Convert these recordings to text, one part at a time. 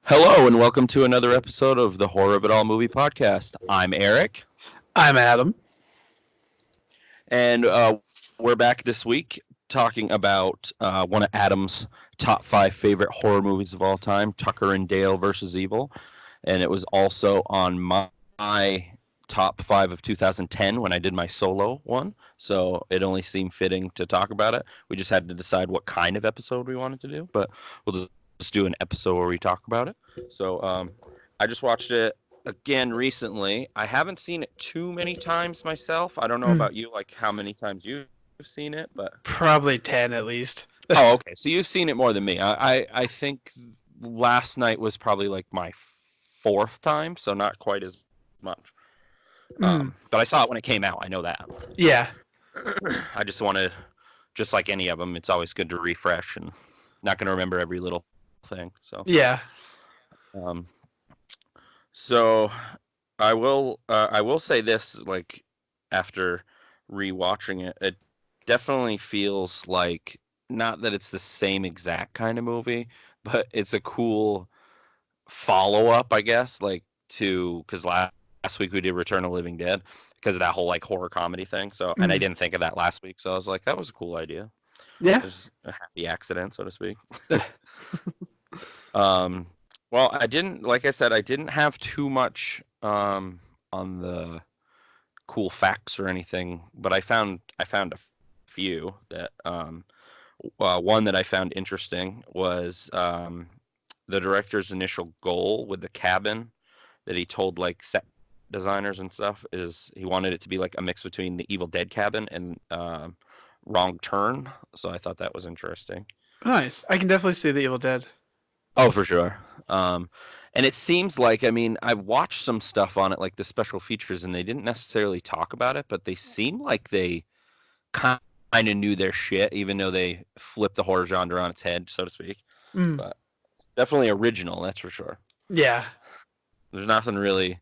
Hello and welcome to another episode of the Horror of It All movie podcast. I'm Eric, I'm Adam. and we're back this week talking about one of Adam's top 5 favorite horror movies of all time, Tucker and Dale versus Evil, and it was also on my top 5 of 2010 when I did my solo one, so it only seemed fitting to talk about it. We just had to decide what kind of episode we wanted to do, but we'll just do an episode where we talk about it. So I just watched it again recently. I haven't seen it too many times myself. I don't know about you, like how many times you've seen it, but Probably 10 at least. oh, okay. So you've seen it more than me. I think last night was probably like my 4th time, so not quite as much. But I saw it when it came out. I know that. Yeah. I just wanted, just like any of them, it's always good to refresh and not going to remember every little thing. So Yeah. So I will say this, like after rewatching it, it definitely feels like, not that it's the same exact kind of movie, but it's a cool follow-up, I guess, like to, because last week we did Return of the Living Dead because of that whole like horror comedy thing. So, and I didn't think of that last week, so I was like, that was a cool idea. Yeah. Just a happy accident, so to speak. Well, I didn't, like I said, I didn't have too much on the cool facts or anything, but I found a few that one that I found interesting was the director's initial goal with the cabin that he told like set designers and stuff is he wanted it to be like a mix between the Evil Dead cabin and Wrong Turn. So I thought that was interesting. Nice. I can definitely see the Evil Dead. Oh, for sure. And it seems like, I mean, I've watched some stuff on it, like the special features, and they didn't necessarily talk about it, but they seem like they kind of knew their shit, even though they flipped the horror genre on its head, so to speak. But definitely original, that's for sure. Yeah. There's nothing really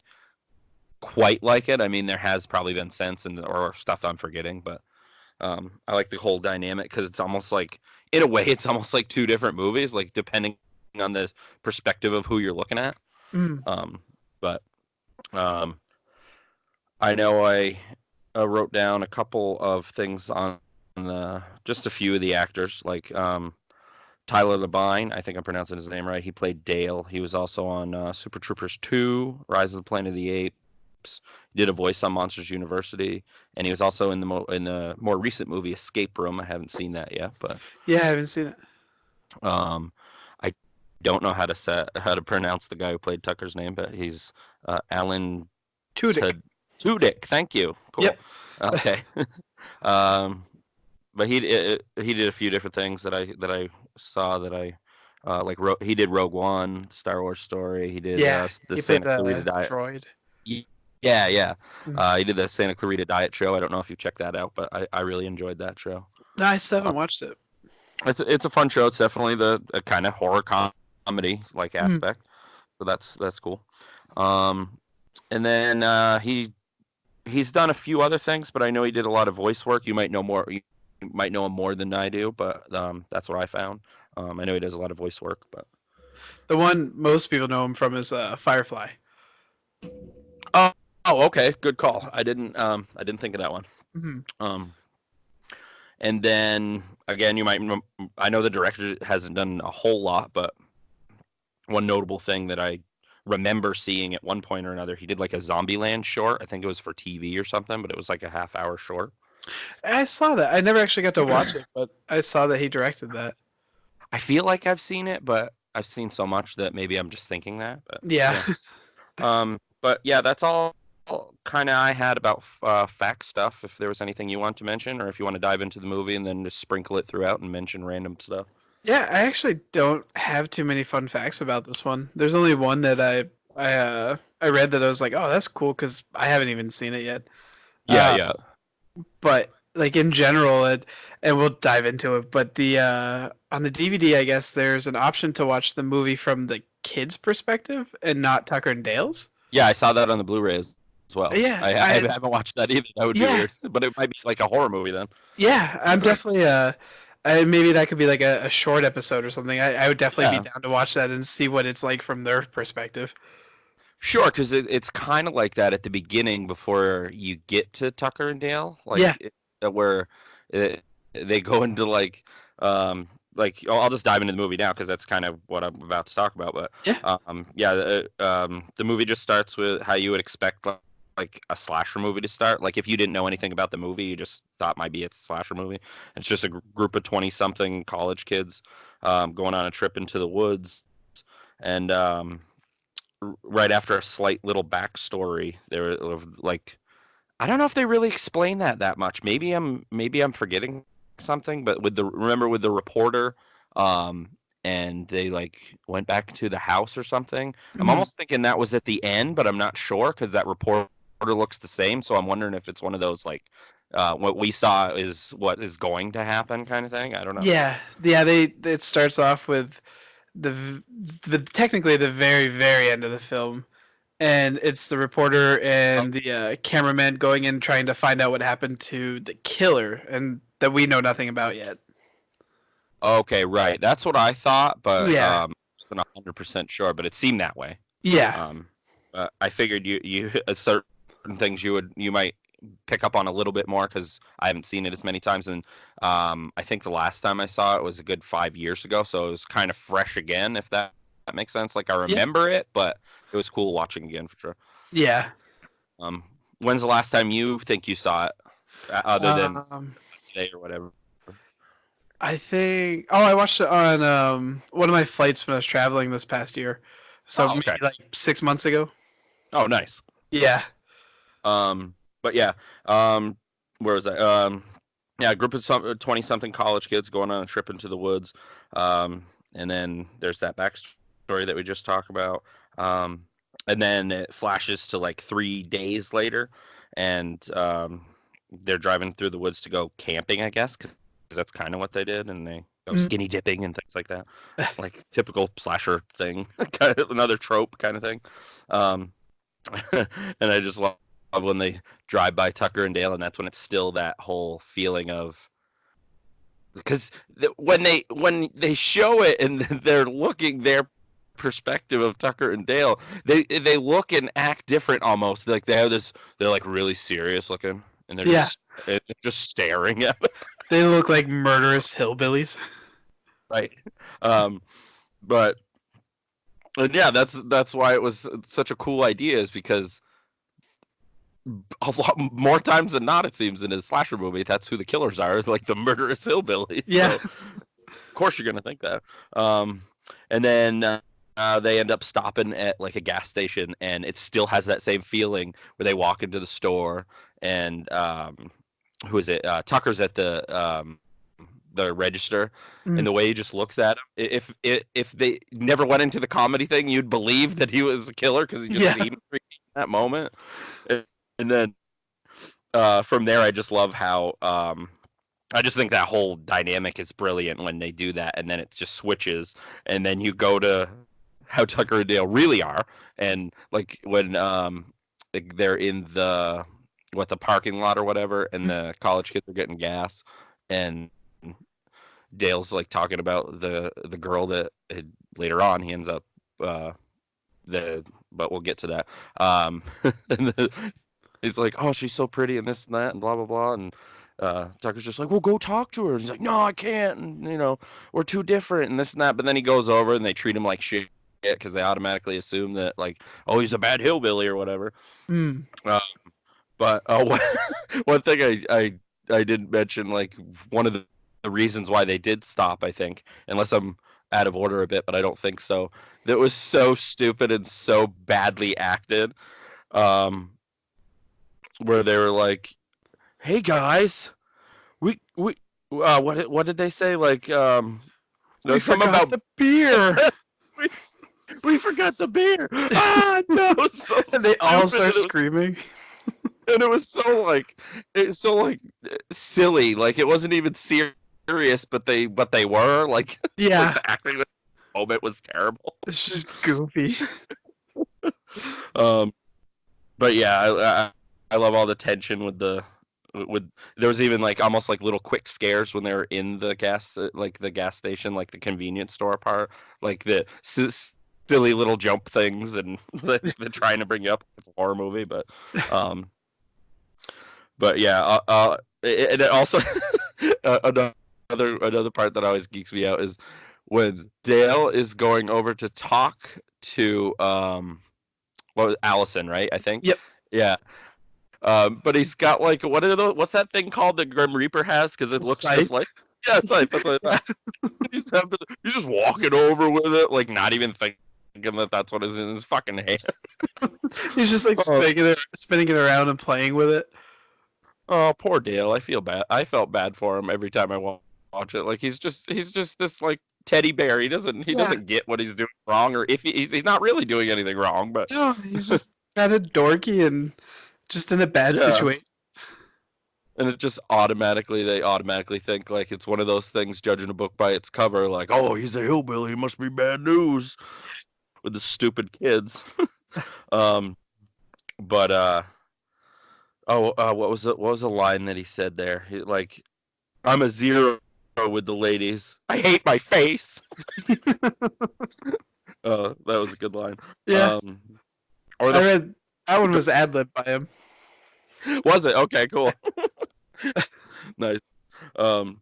quite like it. I mean, there has probably been sense or stuff I'm forgetting, but I like the whole dynamic because it's almost like, in a way, it's almost like 2 different movies, like depending on the perspective of who you're looking at. But I know I wrote down a couple of things on just a few of the actors, like Tyler Labine. I think I'm pronouncing his name right. He played Dale. He was also on Super Troopers 2, Rise of the Planet of the Apes. He did a voice on Monsters University, and he was also in the more recent movie Escape Room. I haven't seen that yet, but yeah, I haven't seen it. I don't know how to pronounce the guy who played Tucker's name, but he's Alan Tudyk. Thank you. Cool. Yep. Okay. But he did a few different things that I saw that I like. He did Rogue One, Star Wars story. He did the he Santa Clarita Diet. Droid. Yeah. He did the Santa Clarita Diet show. I don't know if you checked that out, but I really enjoyed that show. No, I still haven't watched it. It's a fun show. It's definitely the kind of horror comedy like aspect. So that's cool. And then he's done a few other things, but I know he did a lot of voice work. You might know more. You might know him more than I do, but that's what I found. I know he does a lot of voice work, but The one most people know him from is Firefly. oh, okay, good call. I didn't think of that one. And then again, I know the director hasn't done a whole lot, but one notable thing that I remember seeing at one point or another, he did like a Zombieland short. I think it was for TV or something, but it was like a half-hour short. I saw that. I never actually got to watch it, but I saw that he directed that. I feel like I've seen it, but I've seen so much that maybe I'm just thinking that. But, Yeah. But yeah, that's all kind of I had about fact stuff. If there was anything you want to mention, or if you want to dive into the movie and then just sprinkle it throughout and mention random stuff. Yeah, I actually don't have too many fun facts about this one. There's only one that I read that I was like, oh, that's cool, because I haven't even seen it yet. Yeah. But like in general, and we'll dive into it. But the on the DVD, I guess there's an option to watch the movie from the kids' perspective and not Tucker and Dale's. Yeah, I saw that on the Blu-ray as well. Yeah, I haven't watched that either. That would be weird, but it might be like a horror movie then. Yeah, I'm definitely Maybe that could be like a short episode or something. I would definitely be Yeah. down to watch that and see what it's like from their perspective. Sure, because it's kind of like that at the beginning before you get to Tucker and Dale, Yeah. where it, they go into I'll just dive into the movie now because that's kind of what I'm about to talk about. But Yeah. yeah, the movie just starts with how you would expect like a slasher movie to start. Like if you didn't know anything about the movie, you just thought maybe it's a slasher movie. It's just a group of 20-something college kids going on a trip into the woods, and right after a slight little backstory, there like I don't know if they really explain that much. Maybe I'm forgetting something, but with the reporter, um, and they like went back to the house or something. I'm Mhm. almost thinking that was at the end, but I'm not sure because that reporter looks the same. So I'm wondering if it's one of those like what we saw is what is going to happen kind of thing. I don't know. Yeah. Yeah. It starts off with the technically the very end of the film, and it's the reporter and the cameraman going in trying to find out what happened to the killer, and that we know nothing about yet. Okay, right. That's what I thought, but Yeah. wasn't 100% sure, but it seemed that way. Yeah. Um, I figured you certain things you might pick up on a little bit more because I haven't seen it as many times, and I think the last time I saw it was a good 5 years ago, so it was kind of fresh again, if that makes sense. Like I Yeah. remember it, but it was cool watching again for sure. Yeah. Um, when's the last time you think you saw it, other than Um, today or whatever? I think. Oh, I watched it on one of my flights when I was traveling this past year, so Oh, maybe okay. like 6 months ago. Oh, nice. Yeah. But yeah, where was I? Yeah, a group of 20-something college kids going on a trip into the woods. And then there's that backstory that we just talked about. Um, and then it flashes to like 3 days later, and they're driving through the woods to go camping, I guess, because that's kind of what they did, and they go Mm. skinny dipping and things like that, like typical slasher thing, kind of another trope kind of thing. Um, and I just love when they drive by Tucker and Dale, and that's when it's still that whole feeling of because when they show it and they're looking their perspective of Tucker and Dale, they look and act different almost. Like they have this, they're like really serious looking, and Yeah. they're just staring at it, They look like murderous hillbillies. right? Um, but and yeah, that's why it was such a cool idea is because a lot more times than not, it seems in a slasher movie, that's who the killers are, like the murderous hillbilly. Yeah. So of course you're gonna think that. Um, and then they end up stopping at like a gas station, and it still has that same feeling where they walk into the store, and who is it? Tucker's at the register, and Mm. the way he just looks at him. If they never went into the comedy thing, you'd believe that he was a killer because he just Yeah. seemed freaky in that moment. And then from there, I just love how I just think that whole dynamic is brilliant when they do that, and then it just switches, and then you go to how Tucker and Dale really are, and like when like they're in the parking lot or whatever, and the college kids are getting gas, and Dale's like talking about the girl that later on he ends up uh but we'll get to that. And he's like, "Oh, she's so pretty and this and that and blah blah blah." And Tucker's just like, "Well, go talk to her." And he's like, "No, I can't. And we're too different and this and that." But then he goes over and they treat him like shit because they automatically assume that like, oh, he's a bad hillbilly or whatever. Mm. Uh, but one thing I didn't mention, like one of the reasons why they did stop, I think, unless I'm out of order a bit, but I don't think so. That was so stupid and so badly acted. Um, where they were like, "Hey guys, we what did they say? Like We no, something forgot about the beer. we, we forgot the beer. Ah, no, it was so And they all stupid, start screaming. and it was so like silly. Like it wasn't even serious, but they were like like Yeah. the acting at the moment was terrible. It's just goofy. Um, but yeah, I love all the tension with the With there was even like almost like little quick scares when they were in the gas station, like the convenience store part, like the silly little jump things and they're trying to bring you up. It's a horror movie, um, but yeah, and it also another part that always geeks me out is when Dale is going over to talk to what was Allison, right? I think. Yep. Yeah. But he's got like what's that thing called that Grim Reaper has? Because it looks Sight. just like sight. That's what I thought. He's just walking over with it, like not even thinking that that's what is in his fucking hand. He's just like spinning it around and playing with it. Oh, poor Dale. I feel bad. I felt bad for him every time I watch it. Like he's just this like teddy bear. He doesn't get what he's doing wrong, or if he's not really doing anything wrong, but no, he's just kind of dorky and just in a bad situation. And it just they automatically think like it's one of those things, judging a book by its cover, like, oh, he's a hillbilly, he must be bad news with the stupid kids. But what was the line that he said there? Like, I'm a zero with the ladies. I hate my face. That was a good line. Yeah. I read that one was ad-libbed by him. Was it? Okay, cool. Nice. Or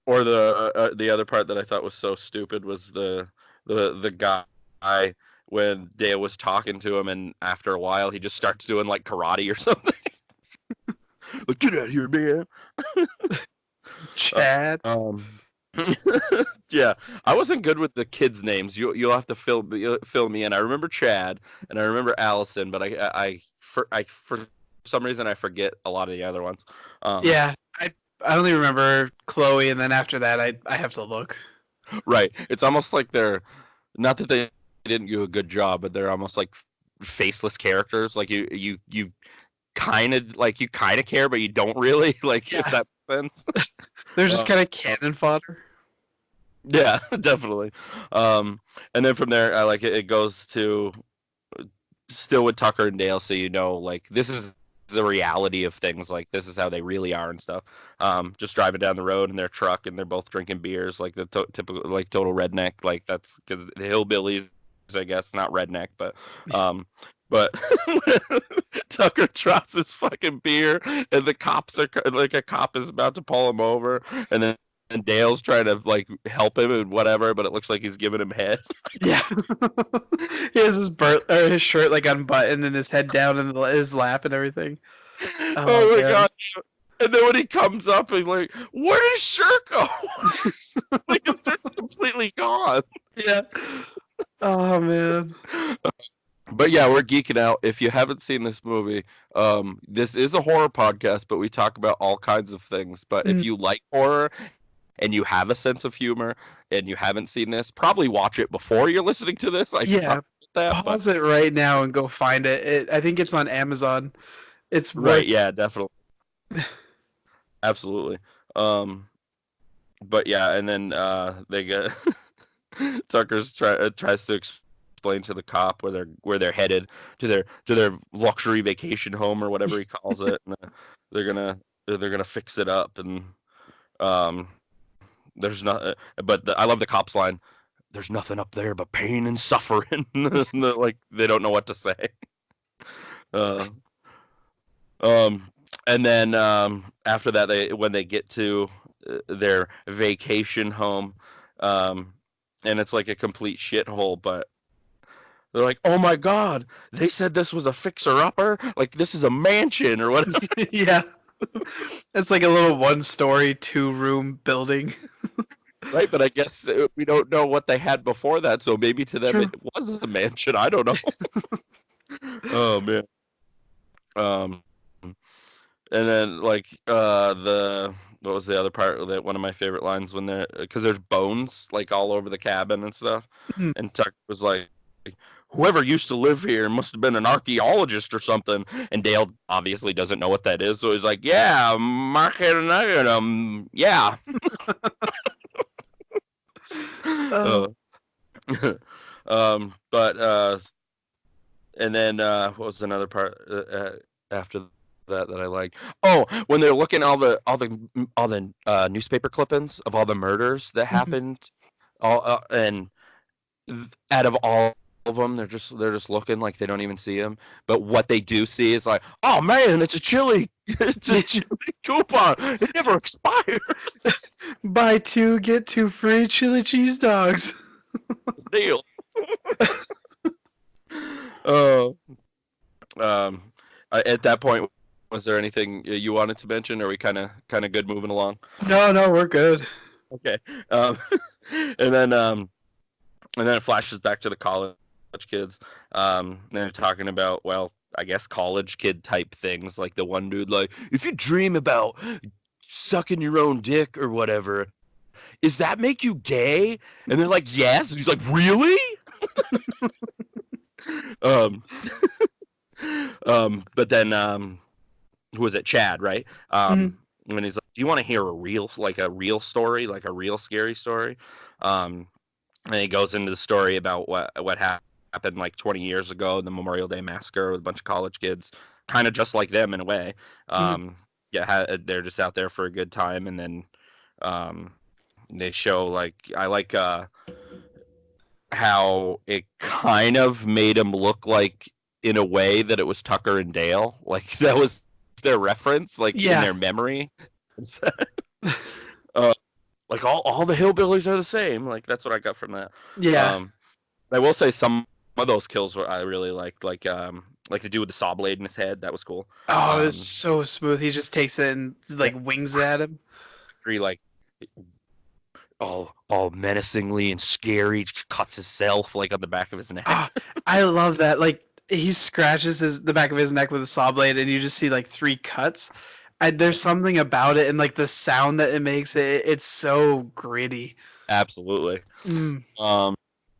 the other part that I thought was so stupid was the guy when Dale was talking to him, and after a while he just starts doing like karate or something. Like, get out of here, man. Chad. Yeah, I wasn't good with the kids' names. You'll have to fill me in. I remember Chad and I remember Allison, but I for some reason I forget a lot of the other ones. Yeah, I only remember Chloe, and then after that I have to look. Right. It's almost like they're not that they didn't do a good job, but they're almost like faceless characters. Like you kind of care, but you don't really. Like, if that makes sense. They're just kind of cannon fodder. Yeah, definitely. And then from there, I like it. It goes to still with Tucker and Dale, so like this is the reality of things. Like, this is how they really are and stuff. Just driving down the road in their truck, and they're both drinking beers, like the typical, like, total redneck. Like, that's because the hillbillies, I guess, not redneck, but Tucker drops his fucking beer, and the cops are like, a cop is about to pull him over, and then Dale's trying to like help him and whatever, but it looks like he's giving him head. Yeah. He has his shirt like unbuttoned and his head down in his lap and everything. Oh my god. And then when he comes up, he's like, where did his shirt go? Like, his shirt's completely gone. Yeah. Oh man. But yeah, we're geeking out. If you haven't seen this movie, this is a horror podcast, but we talk about all kinds of things. But if you like horror and you have a sense of humor and you haven't seen this, probably watch it before you're listening to this. Pause it right now and go find it. I think it's on Amazon. It's right. Yeah, definitely. Absolutely. But yeah, and then they get Tucker's tries to explain to the cop where they're headed to their luxury vacation home or whatever he calls it, and they're gonna fix it up, and there's not. But I love the cop's line. There's nothing up there but pain and suffering. Like, they don't know what to say. And then after that, when they get to their vacation home, and it's like a complete shithole, but they're like, oh my god, they said this was a fixer-upper? Like, this is a mansion or whatever. Yeah. It's like a little 1-story, 2-room building. Right, but I guess we don't know what they had before that, so maybe to them it was a mansion. I don't know. Oh man. And then like what was the other part of that? One of my favorite lines when because there's bones like all over the cabin and stuff, and Tuck was like, whoever used to live here must have been an archaeologist or something. And Dale obviously doesn't know what that is, so he's like, yeah, yeah. But and then what was another part after that I like. Oh, when they're looking all the newspaper clippings of all the murders that Mhm. happened, all and out of all of them, they're just looking like they don't even see him. But what they do see is like, oh man, it's a chili, it's a chili coupon. It never expires. Buy two, get two free chili cheese dogs. Deal. Oh, um, at that point, was there anything you wanted to mention? Or are we kind of good moving along? No, no, we're good. Okay. Um, and then um, and then it flashes back to the college kids. And they're talking about, well, I guess college kid type things. Like the one dude, like, if you dream about sucking your own dick or whatever, does that make you gay? And they're like, yes. And he's like, really? Um, but then who was it? Chad, right? Mhm. When he's like, do you want to hear a real story, like a real scary story? Um, and he goes into the story about what happened like 20 years ago, the Memorial Day massacre with a bunch of college kids, kind of just like them in a way. Mhm. Yeah, they're just out there for a good time, and then they show like I like how it kind of made him look like in a way that it was Tucker and Dale, like that was their reference, like in Yeah. their memory. uh, like all the hillbillies are the same. Like that's what I got from that. Yeah. Um, I will say some of those kills I really liked, like the dude with the saw blade in his head. That was cool. Oh, it's Um, so smooth. He just takes it and yeah, like wings it at him. he like all menacingly and scary cuts himself like on the back of his Ah, neck. I love that. Like he scratches the back of his neck with a saw blade, and you just see like three cuts. There's something about it, and like the sound that it makes. It's so gritty. Absolutely. Mm, Um,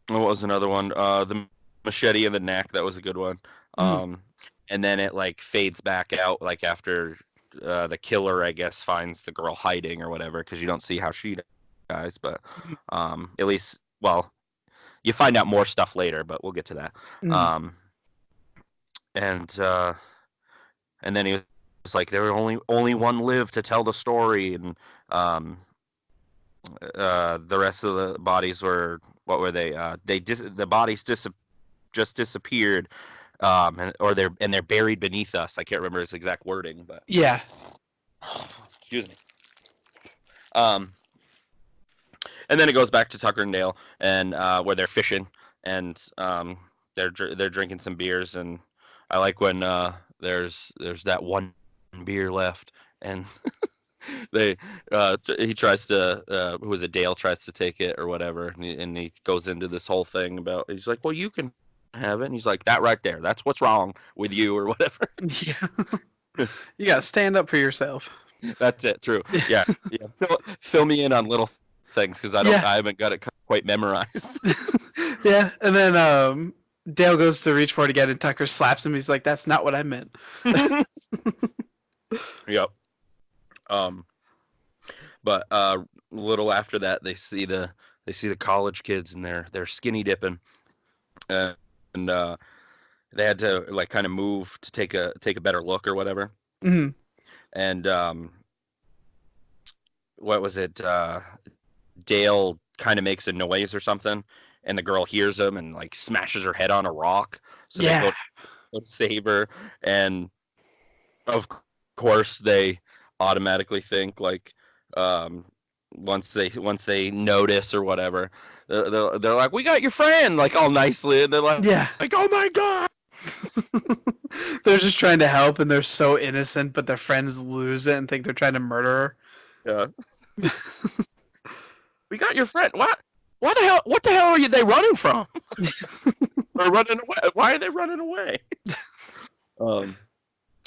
what was another one? The machete in the neck. That was a good one. mm, Um, and then it like fades back out like after the killer, I guess, finds the girl hiding or whatever, because you don't see how she dies. But mm, at least, well, you find out more stuff later, but we'll get to that. mm. Um, and then he was like, there were only one lived to tell the story, and um, the rest of the bodies were, what were they? The bodies just disappeared, they're buried beneath us. I can't remember his exact wording, but Yeah. excuse me. Um, and then it goes back to Tucker and Dale, and where they're fishing, and they're drinking some beers, and I like when there's that one beer left, and they he tries to who was it, Dale tries to take it or whatever, and he goes into this whole thing about, he's like, well, you can have it, and he's like, that right there, that's what's wrong with you or whatever. Yeah. You gotta stand up for yourself. That's it. True. Yeah. Yeah. Fill me in on little things, because Yeah. I haven't got it quite memorized. Yeah. And then Dale goes to reach for it again, and Tucker slaps him. He's like, "That's not what I meant." Yep. Um, but a little after that, they see the college kids, and they're skinny dipping, and they had to like kind of move to take a better look or whatever. Mhm. And what was it? Dale kind of makes a noise or something, and the girl hears him and like smashes her head on a rock. So they Yeah. go to save her, and of course they automatically think like, um, once they notice or whatever, they're like, we got your friend, like all nicely, and they're Yeah. like, oh my god. They're just trying to help, and they're so innocent, but their friends lose it and think they're trying to murder Yeah, we got your friend. What the hell are they running from? Or running away? Why are they running away? um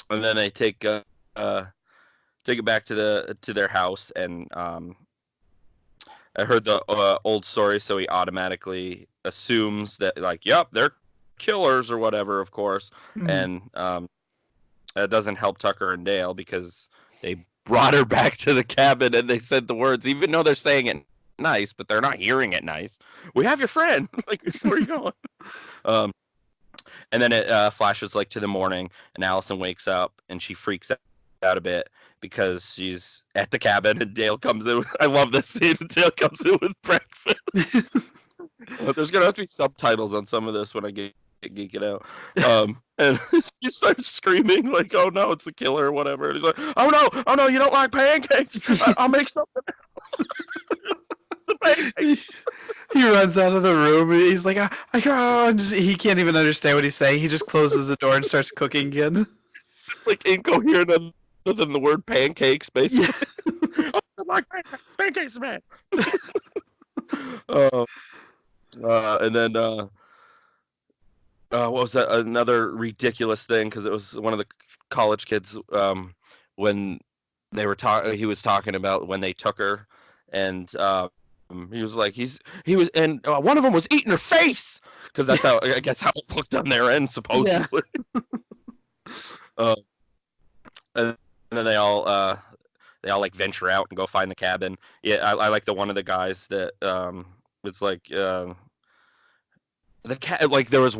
and then they take it back to their house, and I heard the old story, so he automatically assumes that, like, yep, they're killers or whatever, of course. her. And that doesn't help Tucker and Dale, because they brought her back to the cabin, and they said the words, even though they're saying it nice, but they're not hearing it nice. We have your friend. Like, where are you going? Um, And then it flashes like to the morning, and Allison wakes up and she freaks out a bit because she's at the cabin and Dale comes in. I love this scene. Dale comes in with breakfast. There's gonna have to be subtitles on some of this when I get geeking out. And she starts screaming like, "Oh no, it's the killer!" or whatever. And he's like, oh no, you don't like pancakes? I'll make something else." The pancakes. He runs out of the room. And he's like, I can't. He can't even understand what he's saying. He just closes the door and starts cooking again. Like incoherent other than the word pancakes, basically. Yeah. I like pancakes, man. And then what was that? Another ridiculous thing, because it was one of the college kids when they were talking. He was talking about when they took her, and he was like, he was, and one of them was eating her face, because that's how I guess how it looked on their end supposedly. Yeah. And then they all like venture out and go find the cabin. Yeah, I like the one of the guys that was like the cat. Like there was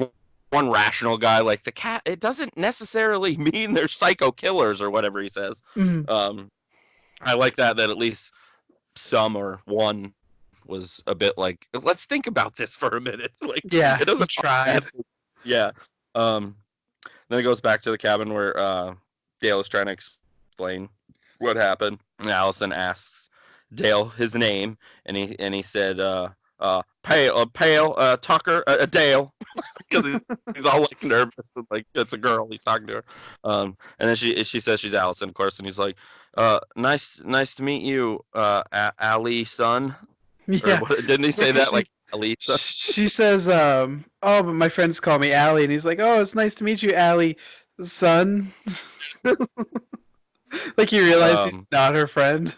one rational guy, like the cat. It doesn't necessarily mean they're psycho killers or whatever he says. Mm-hmm. I like that at least some or one was a bit like, let's think about this for a minute. Like, yeah, it doesn't try. Yeah. Then it goes back to the cabin where Dale is trying to explain what happened. And Allison asks Dale his name, and he said Pale Tucker Dale, because he's all like nervous and like it's a girl he's talking to her. And then she says she's Allison, of course, and he's like, nice to meet you, Ali son. Yeah. Didn't he say that like Ali son? She says, oh, but my friends call me Allie, and he's like, oh, it's nice to meet you, Allie son. Like he realized he's not her friend.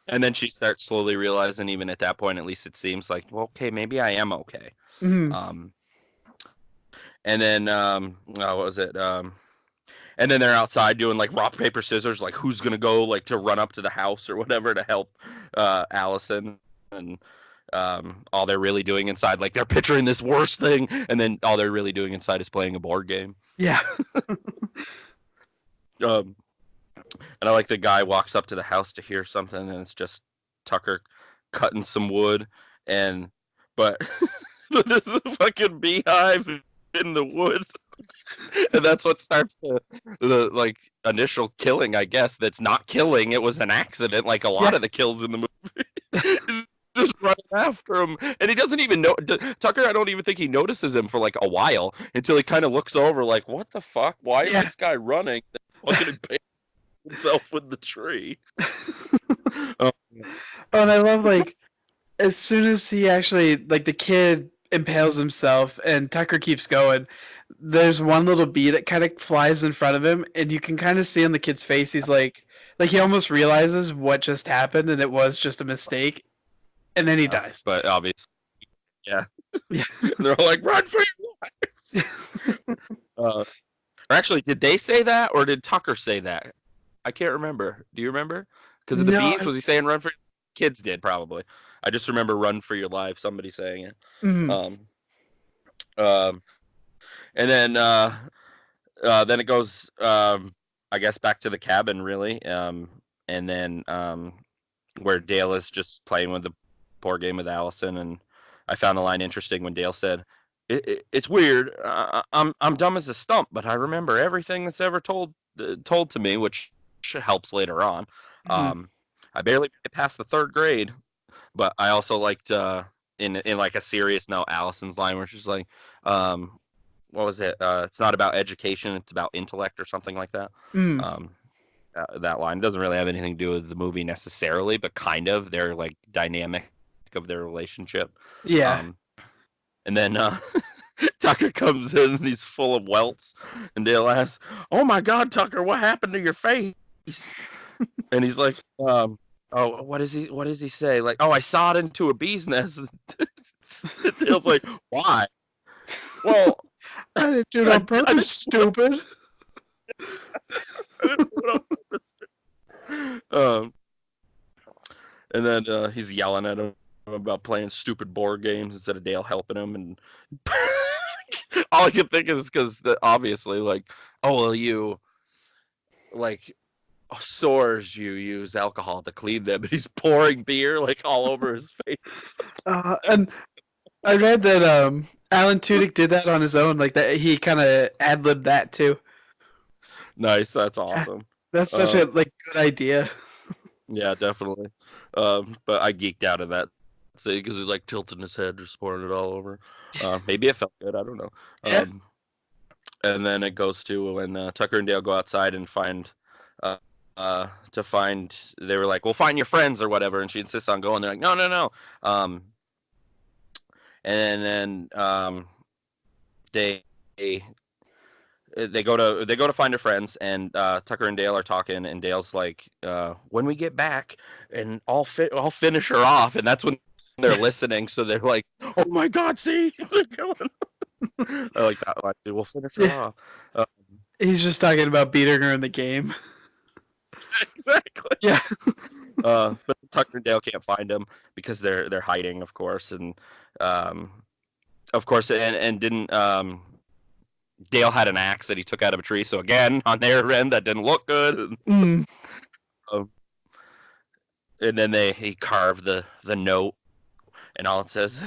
And then she starts slowly realizing, even at that point, at least it seems like, well, okay, maybe I am okay. Mm-hmm. And then, what was it? And then they're outside doing like rock, paper, scissors, like who's going to go like to run up to the house or whatever to help Allison. And all they're really doing inside, like they're picturing this worst thing, and then all they're really doing inside is playing a board game. Yeah. And I like the guy walks up to the house to hear something, and it's just Tucker cutting some wood, but there's a fucking beehive in the wood, and that's what starts the like initial killing, I guess. That's not killing; it was an accident, like a lot of the kills in the movie. Just running after him, and he doesn't even know Tucker. I don't even think he notices him for like a while until he kind of looks over, like, "What the fuck? Why is this guy running?" Fucking himself with the tree. Oh, and I love, like, as soon as he actually, like, the kid impales himself and Tucker keeps going, there's one little bee that kind of flies in front of him, and you can kind of see on the kid's face, he's like he almost realizes what just happened and it was just a mistake, and then he dies. But obviously, yeah. They're all like, run for your lives. Or actually, did they say that, or did Tucker say that? I can't remember. Do you remember? Because of the bees, was he saying run for? Kids did probably. I just remember run for your life. Somebody saying it. Mm-hmm. And then it goes, I guess, back to the cabin really. And then where Dale is just playing with the board game with Allison, and I found the line interesting when Dale said, "It's weird. I'm dumb as a stump, but I remember everything that's ever told to me," which helps later on. Mm-hmm. I barely made it past the third grade, but I also liked in like a serious note Allison's line where she's like, what was it? It's not about education, it's about intellect or something like that. Mm. That line doesn't really have anything to do with the movie necessarily, but kind of their like dynamic of their relationship. Yeah. And then Tucker comes in and he's full of welts, and Dale asks, "Oh my God, Tucker, what happened to your face?" And he's like, "Oh, what does he say? Like, oh, I sawed into a bee's nest." Dale's like, "Why?" Well, I didn't do it on purpose, stupid. I didn't do it on purpose. And then he's yelling at him about playing stupid board games instead of Dale helping him, and all I can think is because obviously, like, oh well, you like sores, you use alcohol to clean them, and he's pouring beer like all over his face. And I read that Alan Tudyk did that on his own, like that he kind of ad-libbed that too. Nice, that's Yeah, awesome. that's such Uh, a like good idea. yeah, definitely. But I geeked out of that scene because he's like tilting his head, just pouring it all over. Maybe it felt good. I don't know. Yeah. And then it goes to when Tucker and Dale go outside and find uh, to find they were like, "Well, find your friends or whatever," and she insists on going. They're like, "No, no, no." Um, and then they they go to find her friends, and Tucker and Dale are talking, and Dale's like, "When we get back, and I'll finish her off," and that's when they're listening, so they're like, "Oh my God, see, they're going." I like that line too. We'll finish her Yeah. off. Uh, He's just talking about beating her in the game. exactly. Yeah. But Tucker and Dale can't find him because they're hiding, of course, and um, of course, and didn't Dale had an axe that he took out of a tree, so again on their end that didn't look good. And, Mm. um, and then he carved the note, and all it says,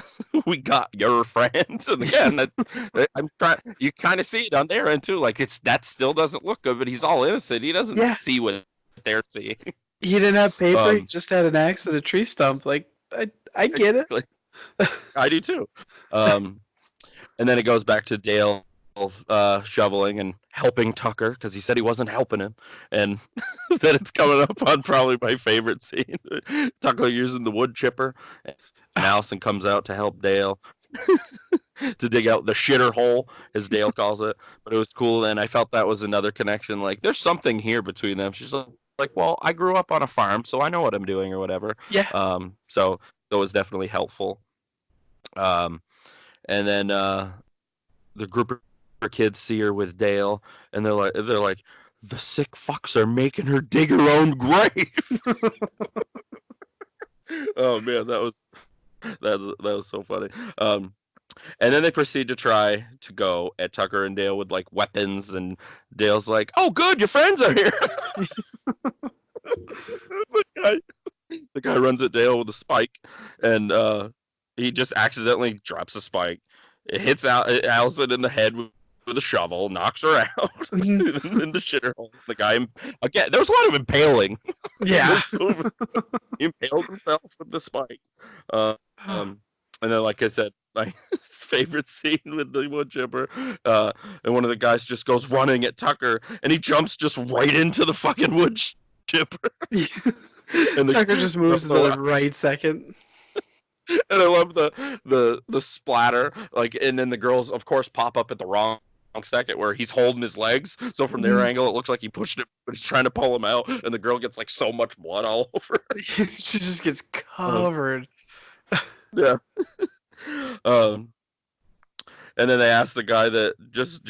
"We got your friends." And again, I'm trying. You kind of see it on their end too. Like that still doesn't look good, but he's all innocent. He doesn't Yeah. see what they're seeing. He didn't have paper. He Um, just had an axe and a tree stump. Like I get it. exactly. I do too. Um, and then it goes back to Dale shoveling and helping Tucker because he said he wasn't helping him, and then it's coming up on probably my favorite scene. Tucker using the wood chipper, and Allison comes out to help Dale to dig out the shitter hole, as Dale calls it. But it was cool, and I felt that was another connection. Like there's something here between them. She's like, well, I grew up on a farm, so I know what I'm doing or whatever. Yeah. So it was definitely helpful. And then the group of kids see her with Dale, and they're like, the sick fucks are making her dig her own grave. Oh man, that was so funny. And then they proceed to try to go at Tucker and Dale with like weapons, and Dale's like, "Oh, good, your friends are here." the guy runs at Dale with a spike, and he just accidentally drops a spike. It hits Allison in the head with a shovel, knocks her out in the shitter hole. The guy again. There was a lot of impaling. Yeah. He impaled himself with the spike. And then, like I said, my favorite scene with the wood chipper, and one of the guys just goes running at Tucker, and he jumps just right into the fucking wood chipper. And Tucker just moves to the right second. And I love the splatter, like, and then the girls, of course, pop up at the wrong second where he's holding his legs. So from their angle, it looks like he pushed it, but he's trying to pull him out, and the girl gets like so much blood all over her. She just gets covered. Yeah. And then they ask the guy that just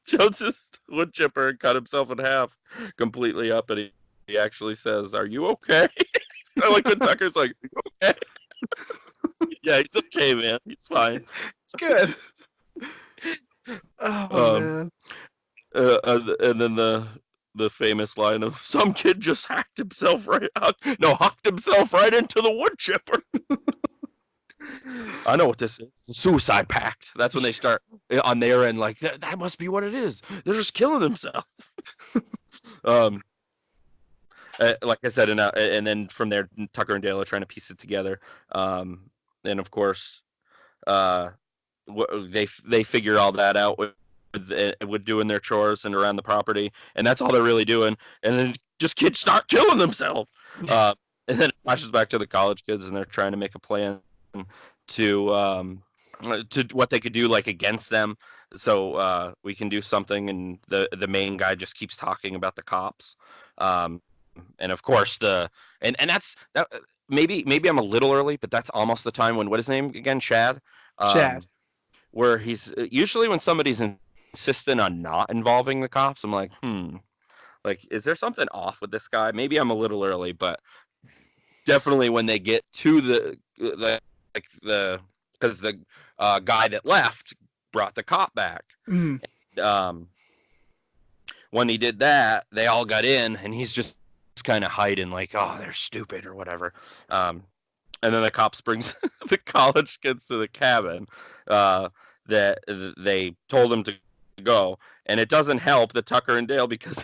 jumped his wood chipper and cut himself in half completely up, and he actually says, "Are you okay?" I like when Tucker's like, "Are you okay?" Yeah, he's okay, man. He's fine. It's good. Oh man. And then the famous line of some kid just hucked himself right into the wood chipper. I know what this is. It's a suicide pact. That's when they start on their end, like that must be what it is. They're just killing themselves. Like I said, and then from there, Tucker and Dale are trying to piece it together. And of course, they figure all that out with doing their chores and around the property, and that's all they're really doing. And then just kids start killing themselves. And then it flashes back to the college kids, and they're trying to make a plan to what they could do like against them. So we can do something, and the main guy just keeps talking about the cops. And of course and that's that. Maybe I'm a little early, but that's almost the time when, what is his name again? Chad. Chad. Where he's usually when somebody's insistent on not involving the cops, I'm like, like, is there something off with this guy? Maybe I'm a little early, but definitely when they get to the because the guy that left brought the cop back. Mm. Um, when he did that, they all got in, and he's just kind of hiding, like, oh, they're stupid or whatever. And then the cops brings the college kids to the cabin that they told him to go, and it doesn't help that Tucker and Dale because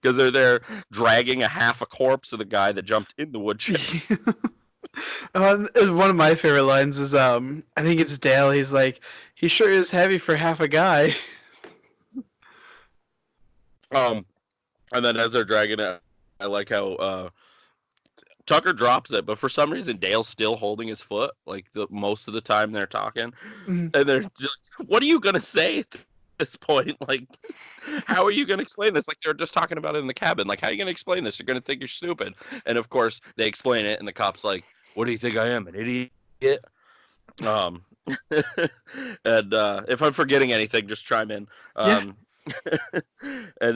they're there dragging a half a corpse of the guy that jumped in the woodshed. One of my favorite lines is I think it's Dale. He's like, he sure is heavy for half a guy. And then as they're dragging it, I like how Tucker drops it, but for some reason Dale's still holding his foot, like the most of the time they're talking, and they're just, what are you gonna say at this point? Like, how are you gonna explain this? Like, they were just talking about it in the cabin. Like, how are you gonna explain this? You're gonna think you're stupid. And of course they explain it, and the cop's like, what do you think I am, an idiot? And if I'm forgetting anything, just chime in. And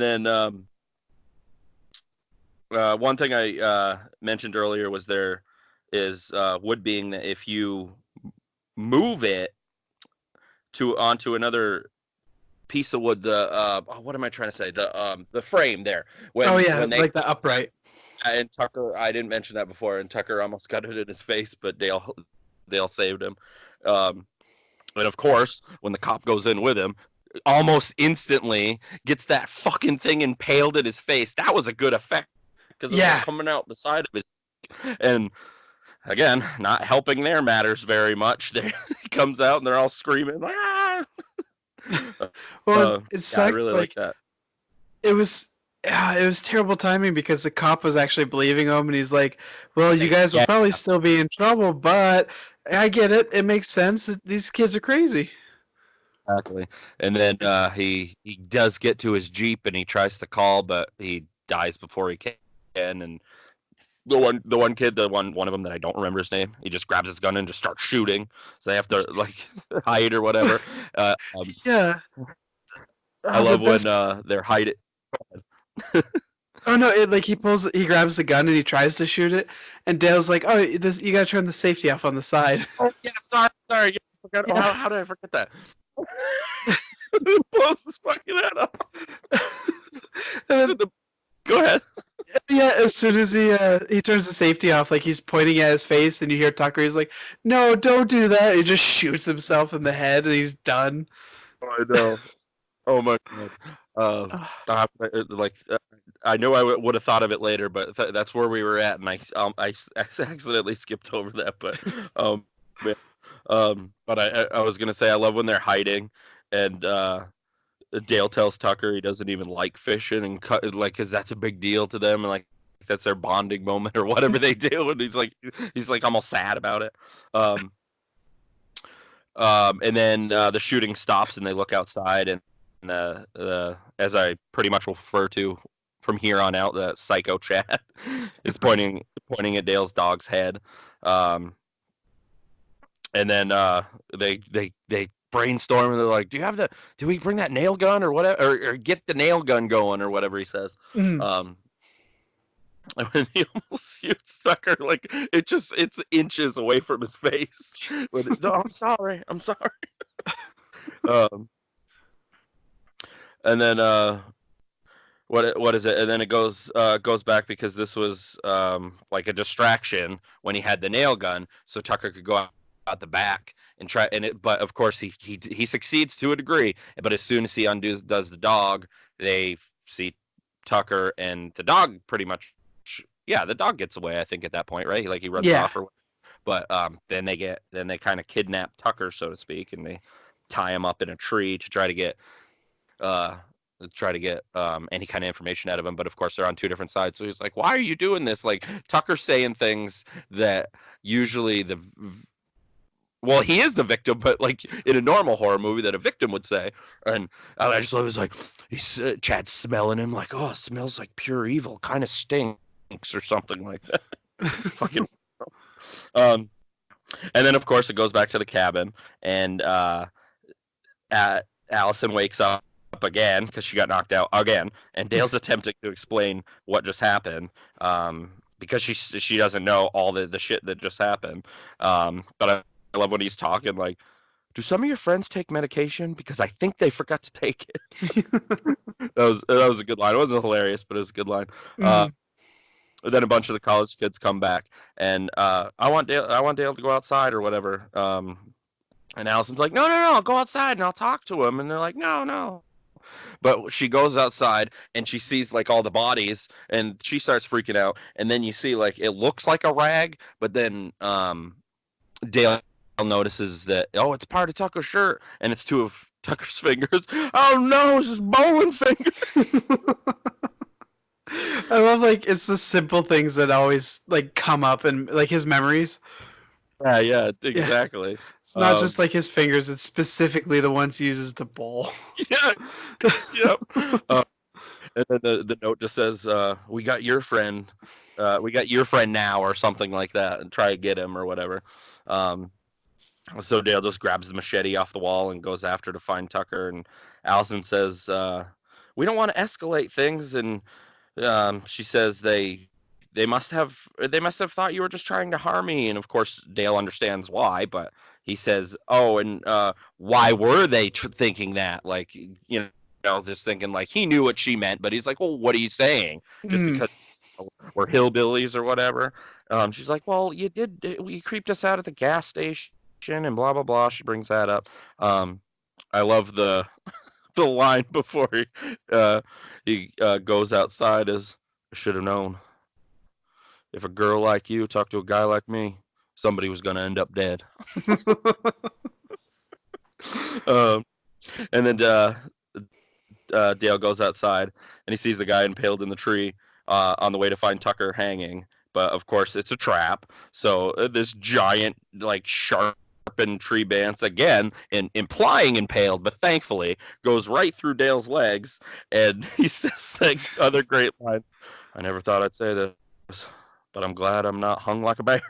then one thing I mentioned earlier was there is wood being that if you move it onto another piece of wood, what am I trying to say? The frame there. When like the upright. And Tucker, I didn't mention that before, and Tucker almost got it in his face, but Dale saved him. And of course, when the cop goes in with him, almost instantly gets that fucking thing impaled in his face. That was a good effect because it's coming out the side of his. And again, not helping their matters very much. He comes out and they're all screaming like, ah! Well, I really like that. It was terrible timing because the cop was actually believing him, and he's like, well, you guys will probably still be in trouble, but I get it. It makes sense. These kids are crazy. Exactly. And then he does get to his Jeep, and he tries to call, but he dies before he can. And the one kid, one of them that I don't remember his name, he just grabs his gun and just starts shooting. So they have to like hide or whatever. Yeah. I love when they're hiding. Oh no! He grabs the gun and he tries to shoot it, and Dale's like, "Oh, you gotta turn the safety off on the side." Oh yeah, sorry. Yeah, how did I forget that? He blows his fucking head up. Go ahead. Yeah, as soon as he turns the safety off, like he's pointing at his face, and you hear Tucker. He's like, "No, don't do that!" He just shoots himself in the head, and he's done. Oh, I know. Oh my god. I know I would have thought of it later, but that's where we were at, and I accidentally skipped over that. But but I was gonna say I love when they're hiding, and Dale tells Tucker he doesn't even like fishing, and because that's a big deal to them, and like that's their bonding moment or whatever they do, and he's like almost sad about it. And then the shooting stops, and they look outside, and as I pretty much will refer to from here on out, the psycho Chad is pointing at Dale's dog's head. And then they brainstorm, and they're like, do we bring that nail gun or whatever, or get the nail gun going or whatever he says. And when he almost shoots Tucker, like it's inches away from his face. I'm sorry. And then what is it? And then it goes back because this was like a distraction when he had the nail gun, so Tucker could go out the back and try. But of course he succeeds to a degree. But as soon as he does the dog, they see Tucker and the dog pretty much. Yeah, the dog gets away. I think at that point, right? Like he runs off. But then they kind of kidnap Tucker, so to speak, and they tie him up in a tree to try to get any kind of information out of him. But of course they're on two different sides, so he's like, why are you doing this? Like Tucker's saying things that usually he is the victim, but like in a normal horror movie that a victim would say. And I just was like, Chad's smelling him like, oh, it smells like pure evil, kind of stinks or something like that. Fucking and then of course it goes back to the cabin, and Allison wakes up again because she got knocked out again, and Dale's attempting to explain what just happened because she doesn't know all the shit that just happened. But I love when he's talking like, do some of your friends take medication? Because I think they forgot to take it. That was a good line. It wasn't hilarious, but it was a good line. Mm. Then a bunch of the college kids come back, and I want Dale to go outside or whatever. And Allison's like, no, no, no, I'll go outside and I'll talk to him. And they're like, no, no. But she goes outside and she sees like all the bodies, and she starts freaking out. And then you see like it looks like a rag, but then Dale notices that, oh, it's part of Tucker's shirt, and it's two of Tucker's fingers. Oh no, it's just bowling fingers. I love like it's the simple things that always like come up and like his memories. Yeah, yeah, Yeah. exactly. It's not just like his fingers; it's specifically the ones he uses to bowl. Yeah, yep. And then the note just says, "We got your friend. We got your friend now," or something like that, and try to get him or whatever. Um, so Dale just grabs the machete off the wall and goes after to find Tucker. And Allison says, "We don't want to escalate things." And she says they must have thought you were just trying to harm me. And of course Dale understands why, but he says, "Oh, and why were they thinking that?" Like, just thinking like he knew what she meant, but he's like, "Well, what are you saying? Just Mm. because we're hillbillies or whatever?" She's like, "Well, you creeped us out at the gas station and blah blah blah." She brings that up. I love the line before he goes outside is, "I should have known. If a girl like you talked to a guy like me, somebody was gonna end up dead." Um, and then Dale goes outside and he sees the guy impaled in the tree on the way to find Tucker hanging. But of course, it's a trap. So this giant, like sharpened tree branch again, and implying impaled, but thankfully goes right through Dale's legs. And he says that other great line: "I never thought I'd say this, but I'm glad I'm not hung like a bear."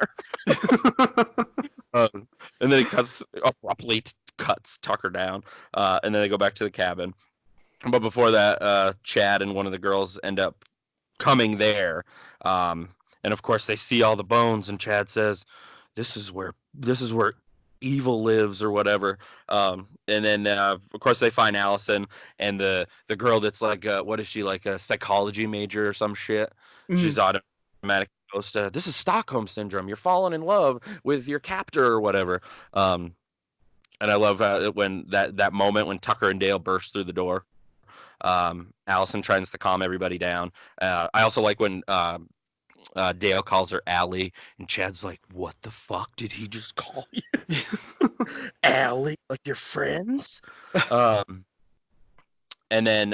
And then he abruptly cuts Tucker down, and then they go back to the cabin. But before that, Chad and one of the girls end up coming there, and of course they see all the bones. And Chad says, "This is where evil lives," or whatever. And then of course they find Allison and the girl that's like, what is she, like a psychology major or some shit? Mm. She's automatic goes to, "This is Stockholm syndrome. You're falling in love with your captor," or whatever. And I love when that moment when Tucker and Dale burst through the door. Allison tries to calm everybody down. I also like when Dale calls her Allie, and Chad's like, "What the fuck did he just call you?" Allie, like your friends? Um, and then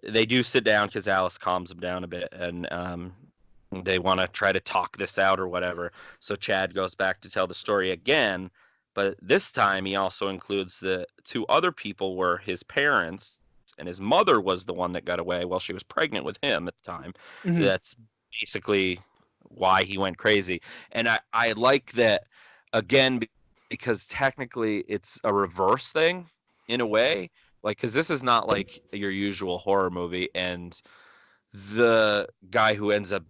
they do sit down because Alice calms them down a bit, and they want to try to talk this out or whatever. So Chad goes back to tell the story again, but this time he also includes the two other people were his parents, and his mother was the one that got away while she was pregnant with him at the time. Mm. That's basically why he went crazy. And I like that, again, because technically it's a reverse thing in a way. Like, because this is not like your usual horror movie, and the guy who ends up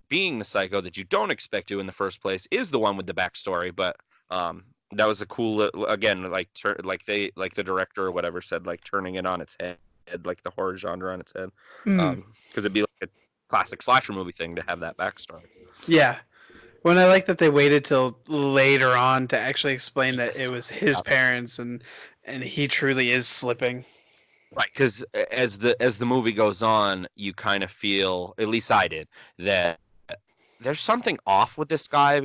being the psycho that you don't expect to in the first place is the one with the backstory. But that was a cool, again, like the director or whatever said, like turning it on its head, like the horror genre on its head, Mm. because it'd be like a classic slasher movie thing to have that backstory. Yeah. When I like that they waited till later on to actually explain that it was his parents and he truly is slipping. Right, because as the movie goes on, you kind of feel, at least I did, that there's something off with this guy,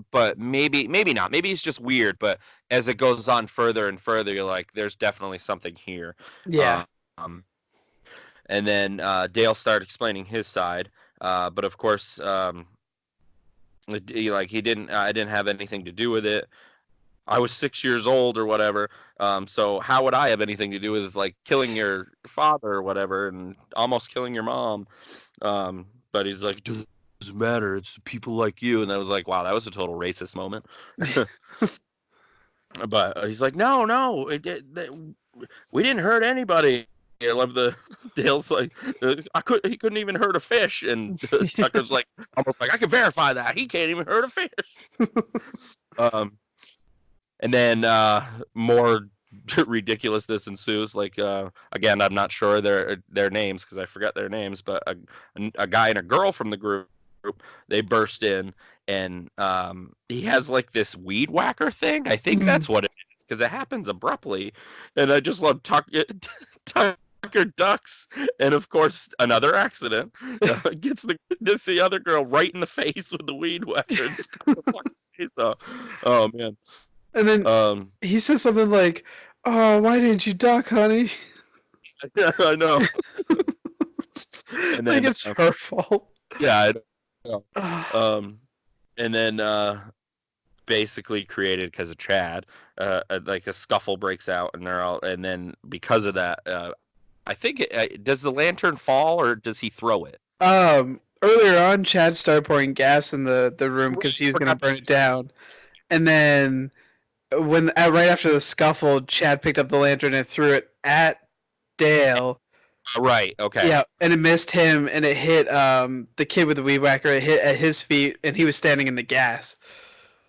but maybe not. Maybe he's just weird. But as it goes on further and further, you're like, there's definitely something here. Yeah. Um, and then Dale started explaining his side, but of course, he didn't. I didn't have anything to do with it. I was 6 years old or whatever. So how would I have anything to do with like killing your father or whatever and almost killing your mom? But he's like, "Doesn't matter. It's people like you." And I was like, wow, that was a total racist moment. But he's like, no, no, we didn't hurt anybody. I love the Dale's like, he couldn't even hurt a fish, and Tucker's like, almost like, I can verify that he can't even hurt a fish. Um, And then more ridiculousness ensues. Like again, I'm not sure their names because I forgot their names, but a guy and a girl from the group, they burst in, and he has like this weed whacker thing. I think Mm. that's what it is because it happens abruptly, and I just love Tucker ducks, and of course another accident gets the other girl right in the face with the weed whacker. And just cuts the fucking face off. Oh man. And then Um, he says something like, "Oh, why didn't you duck, honey?" yeah, I know. And Like then, it's her fault. yeah, I know. Ah. Um, and then basically created because of Chad, like a scuffle breaks out, and they're all, and then because of that, I think does the lantern fall or does he throw it? Earlier on, Chad started pouring gas in the room Right, because he was gonna forgot. burn it down, and then right after the scuffle, Chad picked up the lantern and threw it at Dale. Right. Okay. Yeah, and it missed him, and it hit the kid with the weed whacker. It hit at his feet, and he was standing in the gas.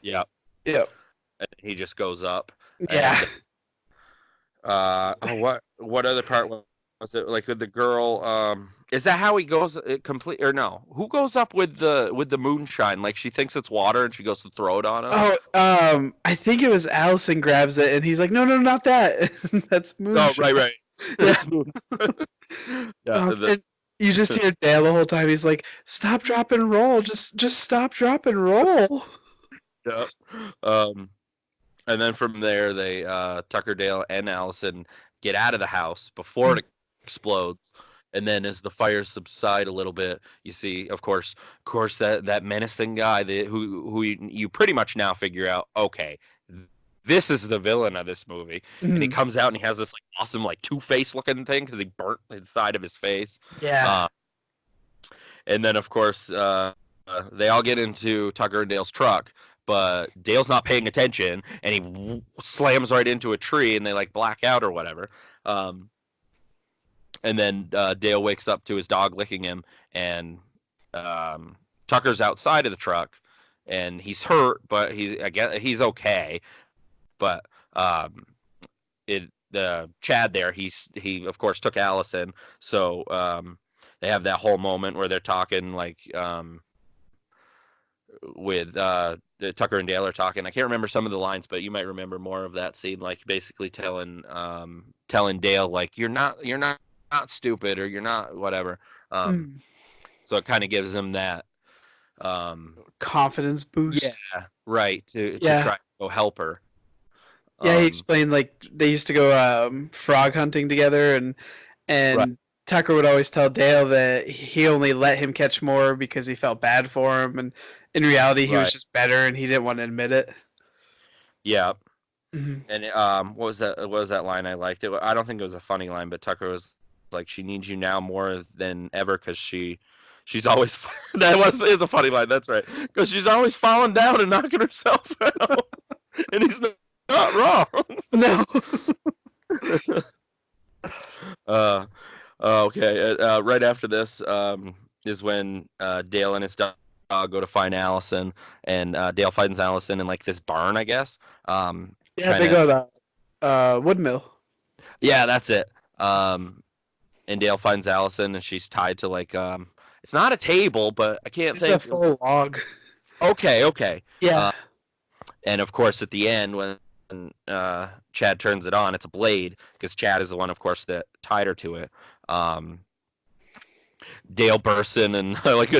Yeah. Yeah, And he just goes up, yeah. and what other part was it? Like with the girl? Is that how he goes? Complete or no? Who goes up with the moonshine? Like she thinks it's water, and she goes to throw it on him. Oh, I think it was Allison grabs it, and he's like, "No, no, not that. That's Oh, moonshine." right, right. Yeah. It's moon. Yeah. And you just hear Dale the whole time. He's like, "Stop, drop, and roll. Just stop, drop, and roll." Yeah. Um, and then from there, they Tucker, Dale, and Allison get out of the house before it explodes. And then as the fires subside a little bit, you see, of course, that menacing guy who you pretty much now figure out, okay, this is the villain of this movie. And he Mhm. comes out and he has this like awesome like Two-Face looking thing because he burnt the side of his face. Yeah. Uh, and then of course they all get into Tucker and Dale's truck, but Dale's not paying attention and he slams right into a tree and they like black out or whatever. Um, and then Dale wakes up to his dog licking him, and Tucker's outside of the truck, and he's hurt, but I guess he's okay. But the Chad there, he of course took Allison, so they have that whole moment where they're talking like with the Tucker and Dale are talking. I can't remember some of the lines, but you might remember more of that scene, like basically telling Dale like you're not stupid or you're not whatever. Um, Mm. so it kind of gives him that Confidence yeah, boost. right, to Yeah. try to go help her. Yeah, he Um, explained like they used to go frog hunting together, and right, Tucker would always tell Dale that he only let him catch more because he felt bad for him, and in reality he was right, just better and he didn't want to admit it. yeah. Mhm. And what was that? What was that line I liked? I don't think it was a funny line, but Tucker was like, "She needs you now more than ever because she's always." That was is a funny line. That's right, because she's always falling down and knocking herself out, and he's not wrong. No. uh, okay. Right after this is when Dale and his dog go to find Allison, and Dale finds Allison in like this barn, I guess. Yeah, Trying they to go to Woodmill. Yeah, that's it. And Dale finds Allison, and she's tied to like it's not a table, but I can't It's a think. full log. Okay, okay. Yeah. Uh, and of course, at the end when Chad turns it on, it's a blade because Chad is the one, of course, that tied her to it. Um, Dale bursts in and like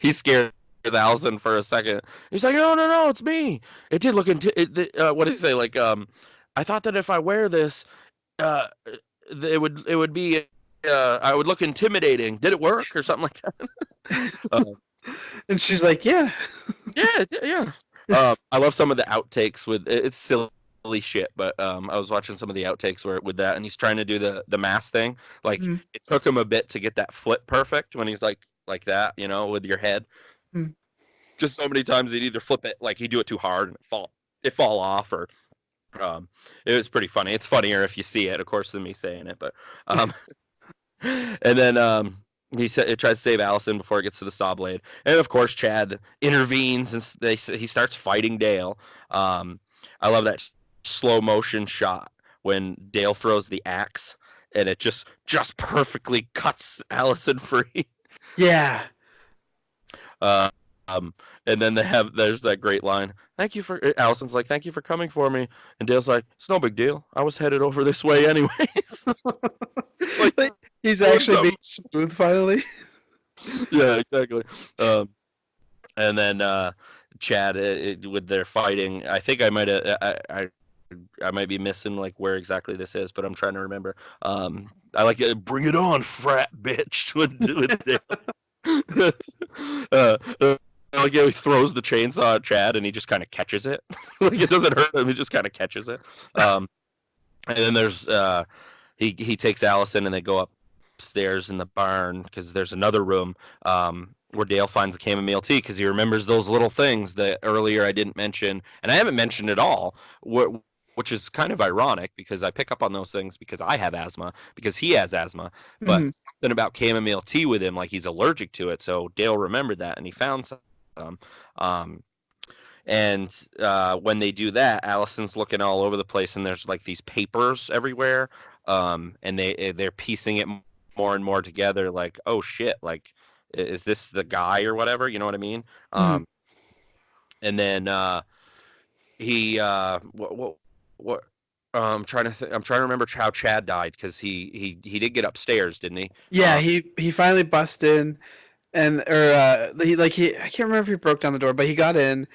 he scares Allison for a second. He's like, "No, no, no, it's me. It did look into it. What did he say? Like, I thought that if I wear this, uh, it would be I would look intimidating. Did it work or something like that?" And she's like, "Yeah." Yeah, yeah. I love some of the outtakes with it's silly shit, but I was watching some of the outtakes where with that, and he's trying to do the mask thing. Like Mhm. it took him a bit to get that flip perfect when he's like that, with your head. Mhm. Just so many times he'd either flip it like he'd do it too hard and it fall off, or it was pretty funny. It's funnier if you see it, of course, than me saying it, but and then it tries to save Allison before it gets to the saw blade, and of course Chad intervenes and he starts fighting Dale. I love that slow motion shot when Dale throws the axe and it just perfectly cuts Allison free. Yeah. Uh, um, and then there's that great line. Thank you for Allison's like, thank you for coming for me, and Dale's like, it's no big deal. I was headed over this way anyways. Like Like, he's doing actually being something. smooth finally. Yeah, exactly. And then Chad with their fighting. I think I might be missing like where exactly this is, but I'm trying to remember. I like it. Bring it on, frat bitch. With Dale. Like he throws the chainsaw at Chad, and he just kind of catches it. Like it doesn't hurt him; he just kind of catches it. And then there's he takes Allison, and they go upstairs in the barn because there's another room where Dale finds the chamomile tea because he remembers those little things that earlier I didn't mention, and I haven't mentioned at all. Which is kind of ironic because I pick up on those things because I have asthma, because he has asthma, but Mhm. something about chamomile tea with him, like he's allergic to it. So Dale remembered that and he found some. Um, and when they do that, Allison's looking all over the place, and there's like these papers everywhere, and they're piecing it more and more together. Like, oh shit, like is this the guy or whatever? You know what I mean? Mhm. And then he what I'm trying to remember how Chad died because he did get upstairs, didn't he? Yeah, he finally busted in, and or he I can't remember if he broke down the door, but he got in,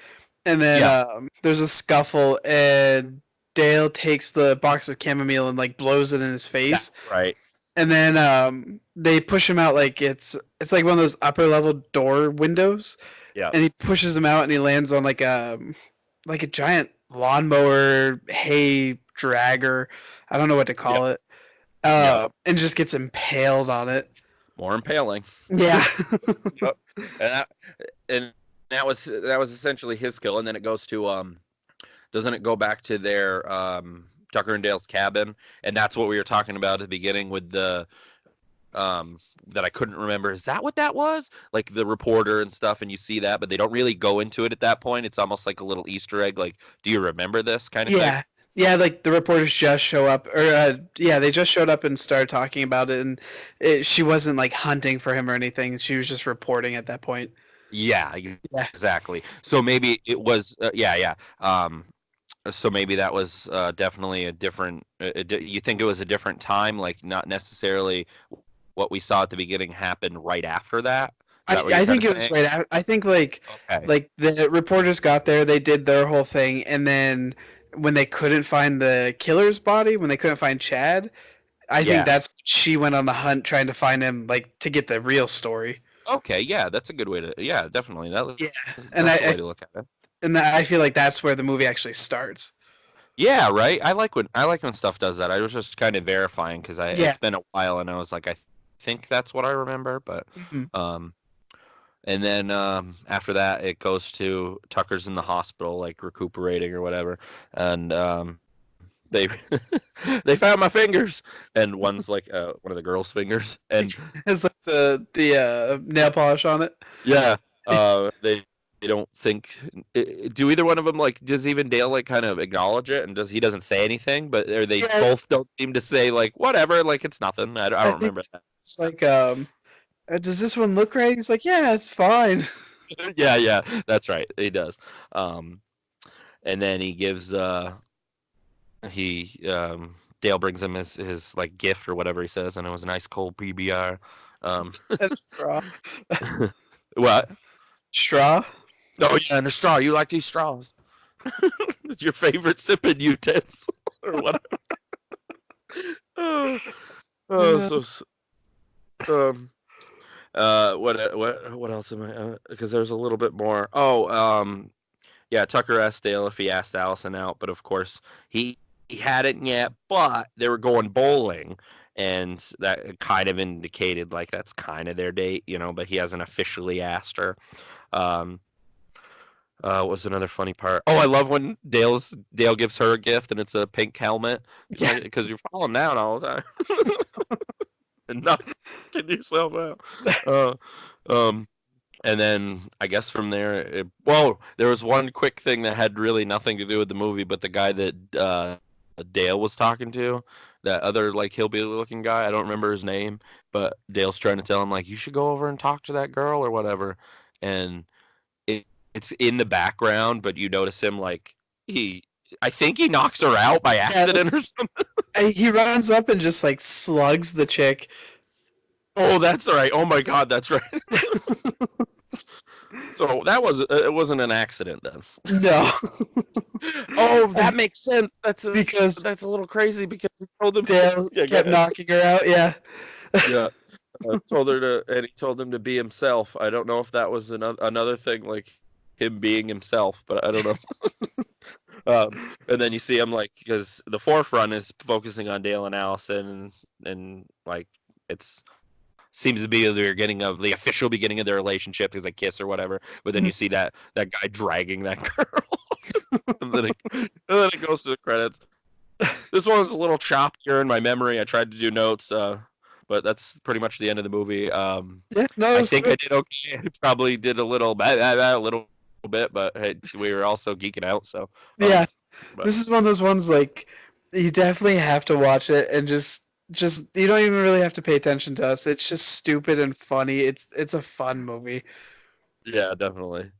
and then Yeah, there's a scuffle, and Dale takes the box of chamomile and like blows it in his that's face, right. and then they push him out like it's like one of those upper level door windows, Yeah, and he pushes him out, and he lands on like a giant lawnmower hay dragger. I don't know what to yeah, call it. yeah. And just gets impaled on it. More impaling. Yeah. Yep. And and that was essentially his skill. And then it goes to doesn't it go back to their Tucker and Dale's cabin? And that's what we were talking about at the beginning with the that I couldn't remember. Is that what that was? Like the reporter and stuff, and you see that, but they don't really go into it at that point. It's almost like a little Easter egg. Like, do you remember this kind of thing? Yeah. Yeah, like the reporters just show up, or yeah, they just showed up and started talking about it, and she wasn't like hunting for him or anything. She was just reporting at that point. Yeah, Yeah, exactly. So maybe it was, yeah. So maybe that was definitely a different. You think it was a different time, like not necessarily what we saw at the beginning happened right after that? Is that what you're I kind think of it was saying? right out. I think Okay. like the reporters got there, they did their whole thing, and then when they couldn't find the killer's body, when they couldn't find Chad, I think Yeah. that's she went on the hunt trying to find him, like to get the real story. Okay. Yeah, that's a good way to. Yeah, definitely. Yeah, and That's a way to look at it. I feel like that's where the movie actually starts. Yeah, right. I like when stuff does that. I was just kind of verifying because I Yeah. it's been a while and I was like I think that's what I remember, but Mhm. um and then after that it goes to Tucker's in the hospital like recuperating or whatever, and they they found my fingers, and one's like one of the girl's fingers, and It's like the nail polish on it. yeah, they don't think. Do either one of them like? Does even Dale like kind of acknowledge it, and he doesn't say anything? But or they Yeah, both don't seem to say like whatever, like it's nothing. I I don't think remember that. it's like does this one look right? He's like, yeah, it's fine. Yeah, that's right. He does. And then he Dale brings him his like gift or whatever he says, and it was a nice cold PBR. Um, And straw. what? Straw. Oh yeah, and a straw. You like these straws? It's your favorite sipping utensil or whatever. Oh, oh, Uh, so um what else am I? Because there's a little bit more. Oh, yeah. Tucker asked Dale if he asked Allison out, but of course he hadn't yet. But they were going bowling, and that kind of indicated like that's kind of their date, you know. But he hasn't officially asked her. Um, what was another funny part? Oh, I love when Dale gives her a gift and it's a pink helmet. He's yeah. like, because you're falling down all the time and knocking yourself out. Uh, um, And then I guess from there, well, there was one quick thing that had really nothing to do with the movie, but the guy that Dale was talking to, that other like hillbilly looking guy, I don't remember his name, but Dale's trying to tell him like you should go over and talk to that girl or whatever, and it, it's in the background, but you notice him like he, I think he knocks her out by Yeah, accident or something. he runs up and just like slugs the chick. Oh, that's right. Oh my God, that's right. So that was it wasn't an accident then. No. Oh, that makes sense. Because That's a little crazy because he told him. Dale Yeah, kept knocking her out. Yeah. yeah. Told her to, and he told him to be himself. I don't know if that was another thing, like him being himself, but I don't know. And then you see him like because the forefront is focusing on Dale and Allison, and like it's seems to be the beginning of the official beginning of their relationship because they kiss or whatever. But then you see that guy dragging that girl, and then it goes to the credits. This one's a little choppier in my memory. I tried to do notes, but that's pretty much the end of the movie. Yeah, no, I think I did okay. I probably did a little bit, but hey, we were also geeking out. So yeah, but, this is one of those ones like you definitely have to watch it and just you don't even really have to pay attention to us. It's just stupid and funny. It's a fun movie. yeah, definitely.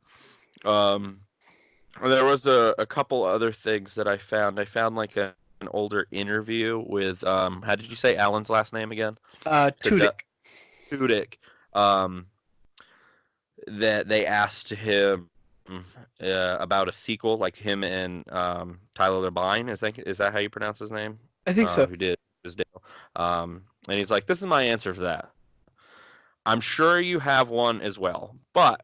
Um, there was a couple other things that I found. I found like an older interview with how did you say Alan's last name again? Tudyk. Tudyk. Um, that they asked him about a sequel, like him and Tyler Labine. Is that how you pronounce his name? I think so. Who did his Dale? And he's like, "This is my answer for that. I'm sure you have one as well, but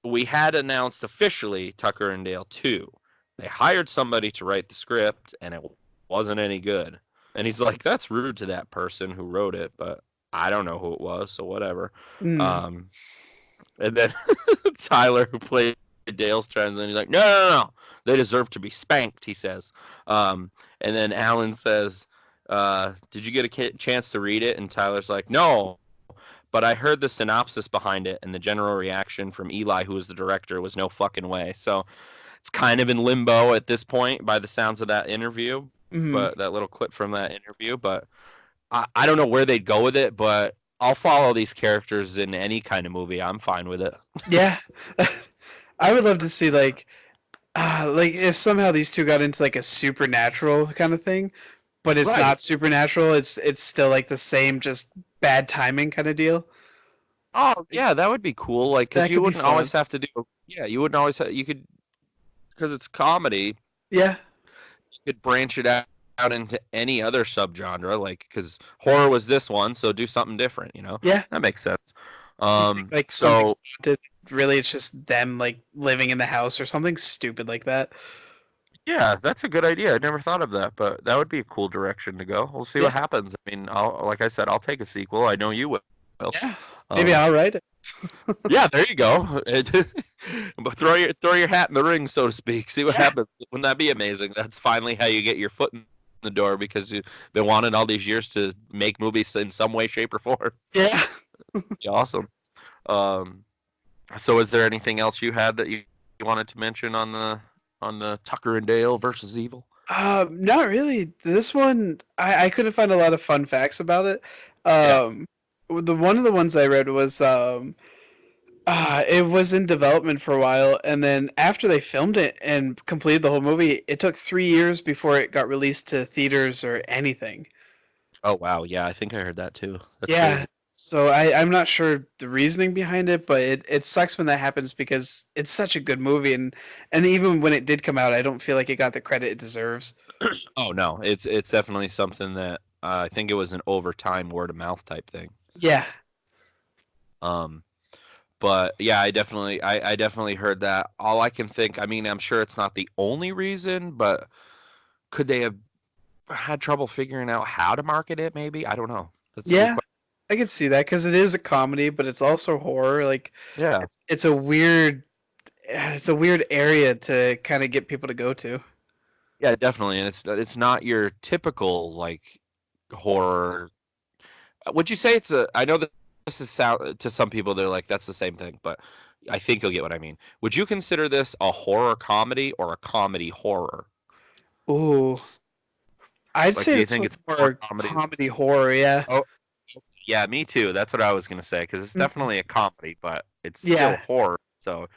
we had announced officially Tucker and Dale 2. They hired somebody to write the script, and it wasn't any good." And he's like, "That's rude to that person who wrote it, but I don't know who it was, so whatever." Mm. And then Tyler, who played Dale's translator, he's like, "No, no, no, no. They deserve to be spanked," he says. And then Alan says, "Did you get a chance to read it?" And Tyler's like, "No, but I heard the synopsis behind it, and the general reaction from Eli, who was the director, was no fucking way." So it's kind of in limbo at this point by the sounds of that interview, Mm. but that little clip from that interview. But I don't know where they'd go with it, but I'll follow these characters in any kind of movie. I'm fine with it. Yeah. I would love to see like if somehow these two got into like a supernatural kind of thing, but it's Right. not supernatural. It's still like the same, just bad timing kind of deal. Oh, yeah, that would be cool. Like, because That you could be wouldn't fun. always have to do. Yeah, you wouldn't always have. You could, because it's comedy. Yeah. You could branch it out into any other subgenre. Like, because horror was this one, so do something different. Yeah. That makes sense. Like something So stupid. Really, it's just them like living in the house or something stupid like that. yeah, that's a good idea. I never thought of that, but that would be a cool direction to go. We'll see Yeah. what happens. I mean, like I said, I'll take a sequel. I know you will. Yeah. Maybe Um, I'll write it. yeah, there you go. But throw your hat in the ring, so to speak. See what Yeah. happens. Wouldn't that be amazing? That's finally how you get your foot in the door because you've been wanting all these years to make movies in some way, shape, or form. Yeah. Be awesome. Um, so is there anything else you had that you wanted to mention on the Tucker and Dale versus Evil? Not really. This one, I couldn't find a lot of fun facts about it. Yeah. The one of the ones I read was it was in development for a while, and then after they filmed it and completed the whole movie, it took 3 years before it got released to theaters or anything. Oh wow, yeah, I think I heard that too. That's Yeah. crazy. So I'm not sure the reasoning behind it, but it sucks when that happens because it's such a good movie, and even when it did come out, I don't feel like it got the credit it deserves. Oh no, it's definitely something that I think it was an overtime word of mouth type thing. Yeah. Um, but yeah, I definitely heard that. All I can think, I mean, I'm sure it's not the only reason, but could they have had trouble figuring out how to market it? Maybe I don't know. That's a good Yeah. question. I could see that because it is a comedy, but it's also horror. Like Yeah, it's a weird area to kind of get people to go to. yeah, definitely, and it's not your typical like horror. Would you say it's a? I know that is sound to some people they're like that's the same thing, but I think you'll get what I mean. Would you consider this a horror comedy or a comedy horror? Ooh, I'd Like, say do you this think one's it's more more comedy? comedy horror. Yeah. Oh, yeah, me too. That's what I was gonna say because it's Mhm. definitely a comedy, but it's still Yeah. horror. So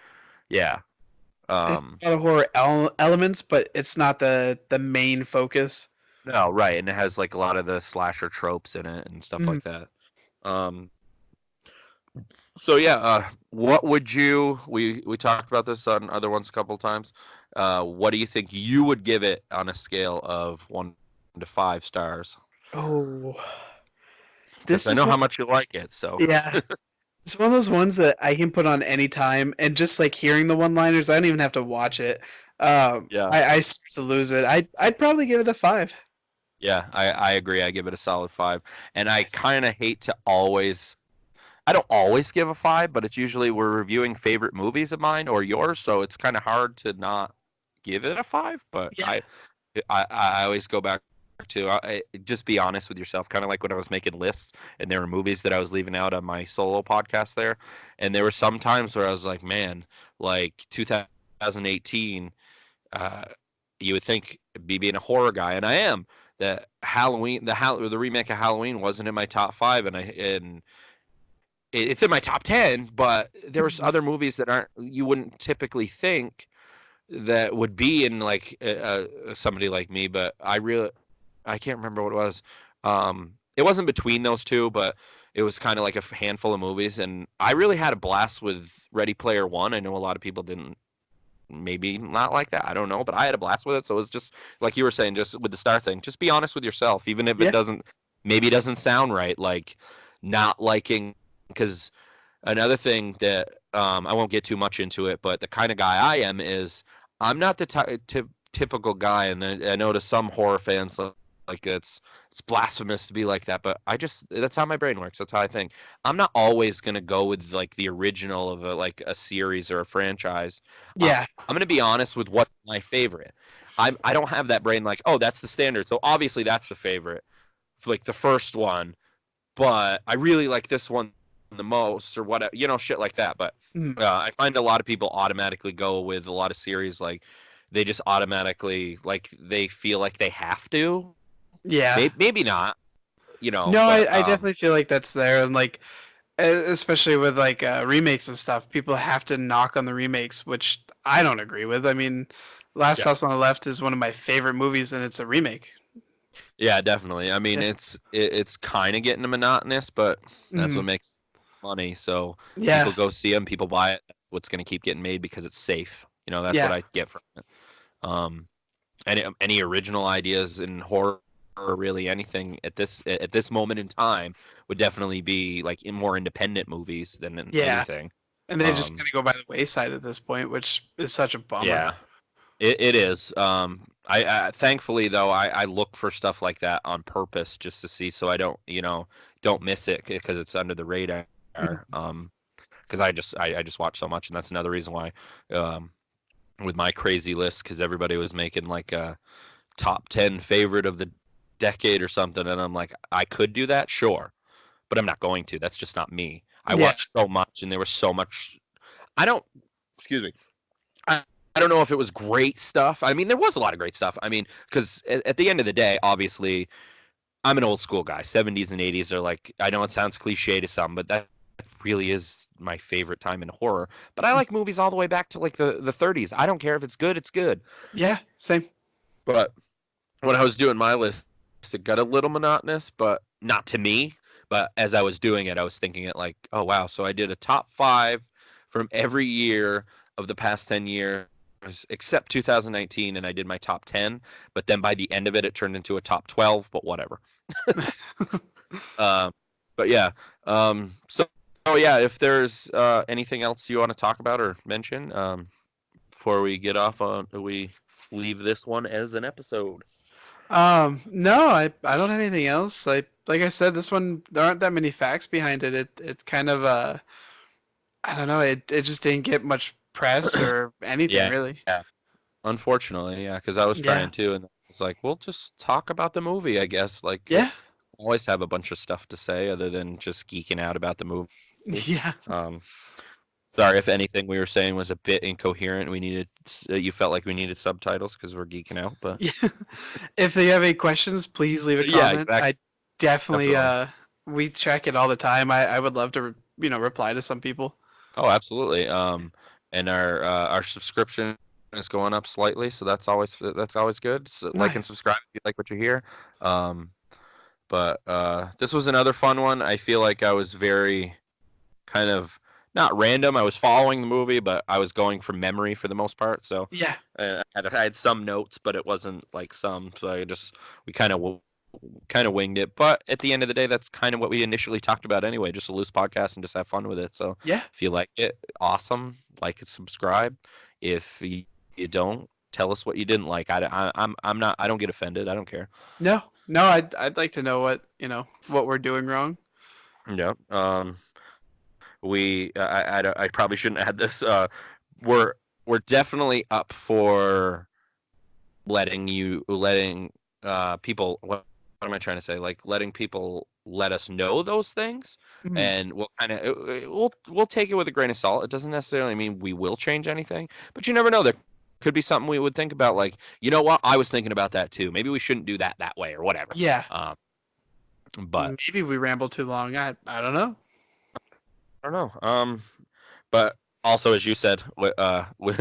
yeah, It's um, got a horror elements, but it's not the main focus. no, right, and it has like a lot of the slasher tropes in it and stuff Mhm. like that. Um, so yeah, what would you? We talked about this on other ones a couple of times. What do you think you would give it on a scale of 1 to 5 stars? Oh, Because this I is know one. how much you like it. So Yeah, it's one of those ones that I can put on any time, and just like hearing the one-liners, I don't even have to watch it. yeah, I start to lose it. I'd probably give it a 5. yeah, I agree. I give it a solid 5, and I kind of hate to always. I don't always give a 5, but it's usually we're reviewing favorite movies of mine or yours, so it's kind of hard to not give it a 5. But Yeah. I always go back to just be honest with yourself, kind of like when I was making lists and there were movies that I was leaving out on my solo podcast there, and there were some times where I was like, man, like 2018, uh, you would think me being a horror guy, and I am. That Halloween, the remake of Halloween wasn't in my top 5, and it's in my top 10, but there was Mhm. other movies that aren't you wouldn't typically think that would be in like somebody like me, but I can't remember what it was. It wasn't between those two, but it was kind of like a handful of movies, and I really had a blast with Ready Player One. I know a lot of people didn't, maybe not like that. I don't know, but I had a blast with it. So it was just like you were saying, just with the star thing. Just be honest with yourself, even if it Yeah. doesn't, maybe it doesn't sound right. Like not liking, because another thing that I won't get too much into it, but the kind of guy I am is I'm not the typical guy, and I know to some horror fans like it's blasphemous to be like that, but I just that's how my brain works. That's how I think. I'm not always gonna go with like the original of like a series or a franchise. Yeah. I'm gonna be honest with what's my favorite. I don't have that brain like, oh, that's the standard, so obviously that's the favorite, like the first one, but I really like this one the most or whatever, shit like that. But Mhm. I find a lot of people automatically go with a lot of series like they just automatically like they feel like they have to. Yeah. Maybe not, No, but I definitely feel like that's there, and like especially with like remakes and stuff, people have to knock on the remakes, which I don't agree with. I mean, Last yeah, House on the Left is one of my favorite movies, and it's a remake. yeah, definitely. I mean, Yeah. it's kind of getting monotonous, but that's Mhm. what makes money. So Yeah. people go see them, people buy it. That's what's going to keep getting made because it's safe. That's what Yeah. I get from it. Um, any original ideas in horror or really anything at this moment in time would definitely be like in more independent movies than in Yeah. anything. And they just Um, kind of go by the wayside at this point, which is such a bummer. yeah, it is. I thankfully though I look for stuff like that on purpose just to see so I don't miss it because it's under the radar. Mhm. Because I just watch so much, and that's another reason why um, with my crazy list, because everybody was making like a top 10 favorite of the decade or something, and I'm like, I could do that, sure, but I'm not going to. That's just not me. I Yeah. watched so much, and there was so much. I don't. Excuse me. I don't know if it was great stuff. I mean, there was a lot of great stuff. I mean, because at the end of the day, obviously, I'm an old school guy. 70s and 80s are like, I know it sounds cliche to some, but that really is my favorite time in horror. But I like movies all the way back to like the 30s. I don't care if it's good, it's good. Yeah. Same. But when I was doing my list, it got a little monotonous, but not to me. But as I was doing it, I was thinking it like, oh wow, so I did a top 5 from every year of the past 10 years except 2019, and I did my top 10. But then by the end of it, it turned into a top 12. But whatever. Um, but yeah. So oh yeah, if there's anything else you want to talk about or mention before we get off on we leave this one as an episode. No, I don't have anything else. Like I said, this one there aren't that many facts behind it. It kind of I don't know. It just didn't get much press or anything Yeah, really. yeah. Unfortunately, yeah, because I was Yeah. trying to, and it's like, we'll just talk about the movie, I guess. Like, Yeah. always have a bunch of stuff to say other than just geeking out about the movie. Yeah. Um, Sorry if anything we were saying was a bit incoherent. You felt like we needed subtitles because we're geeking out, but Yeah. If you have any questions, please leave a yeah, comment. exactly. I definitely Definitely. we check it all the time. I would love to reply to some people. Oh, absolutely. And our subscription is going up slightly, so that's always good. So like and Nice. subscribe if you like what you hear. Um, but this was another fun one. I feel like I was very kind of not random. I was following the movie, but I was going from memory for the most part. So Yeah. I had some notes, but it wasn't like some. So we kind of winged it. But at the end of the day, that's kind of what we initially talked about anyway. Just a loose podcast and just have fun with it. So Yeah. if you like it, awesome. Like and subscribe. If you don't, tell us what you didn't like. I'm not. I don't get offended. I don't care. No. No, I'd like to know what we're doing wrong. Yeah. I probably shouldn't add this. We're we're definitely up for letting people, what am I trying to say? Like letting people let us know those things, Mhm. and we'll take it with a grain of salt. It doesn't necessarily mean we will change anything, but you never know. There could be something we would think about, like, you know what? I was thinking about that too. Maybe we shouldn't do that way or whatever. Yeah. But Maybe we ramble too long. I don't know. I don't know. But also, as you said,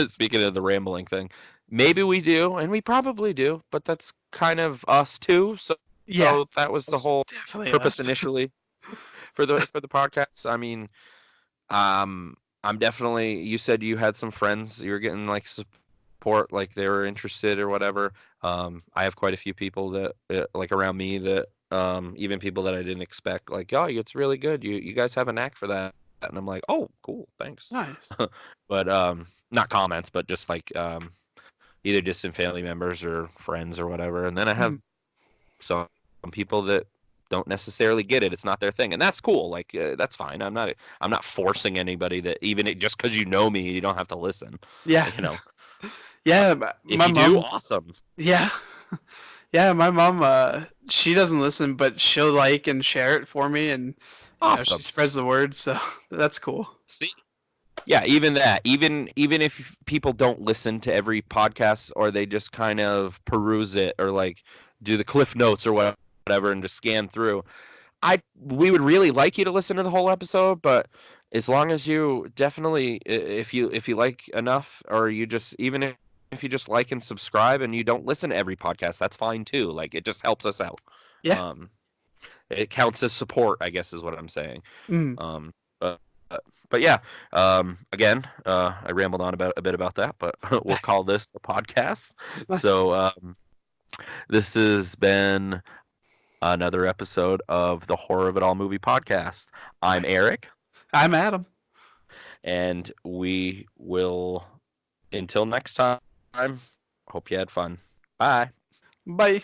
speaking of the rambling thing, maybe we do, and we probably do, but that's kind of us too. Yeah. So that was the It's whole definitely purpose us. initially for the podcast. I mean, I'm definitely. You said you had some friends. You were getting like support, like they were interested or whatever. I have quite a few people that like around me that even people that I didn't expect, like, oh, it's really good. You guys have a knack for that, and I'm like, oh, cool, thanks. Nice. But not comments, but just like either distant family members or friends or whatever. And then I have Mhm. some people that don't necessarily get it. It's not their thing, and that's cool. Like that's fine. I'm not forcing anybody that even just because you know me, you don't have to listen. Yeah. You know, Yeah, if my you do, mom. awesome, Yeah. Yeah, my mom she doesn't listen, but she'll like and share it for me, and she awesome. spreads the word, so that's cool. See, yeah, even that, even if people don't listen to every podcast or they just kind of peruse it or like do the cliff notes or whatever and just scan through, we would really like you to listen to the whole episode, but as long as you definitely, if you like enough, or you just, even if you just like and subscribe and you don't listen to every podcast, that's fine too. Like it just helps us out. Yeah. Um, it counts as support, I guess is what I'm saying. Mm. Um, but yeah, again, I rambled on about a bit about that, but we'll call this the podcast. Nice. So this has been another episode of the Horror of It All movie podcast. I'm Nice. Eric, I'm Adam. and we will, until next time, hope you had fun. Bye. Bye.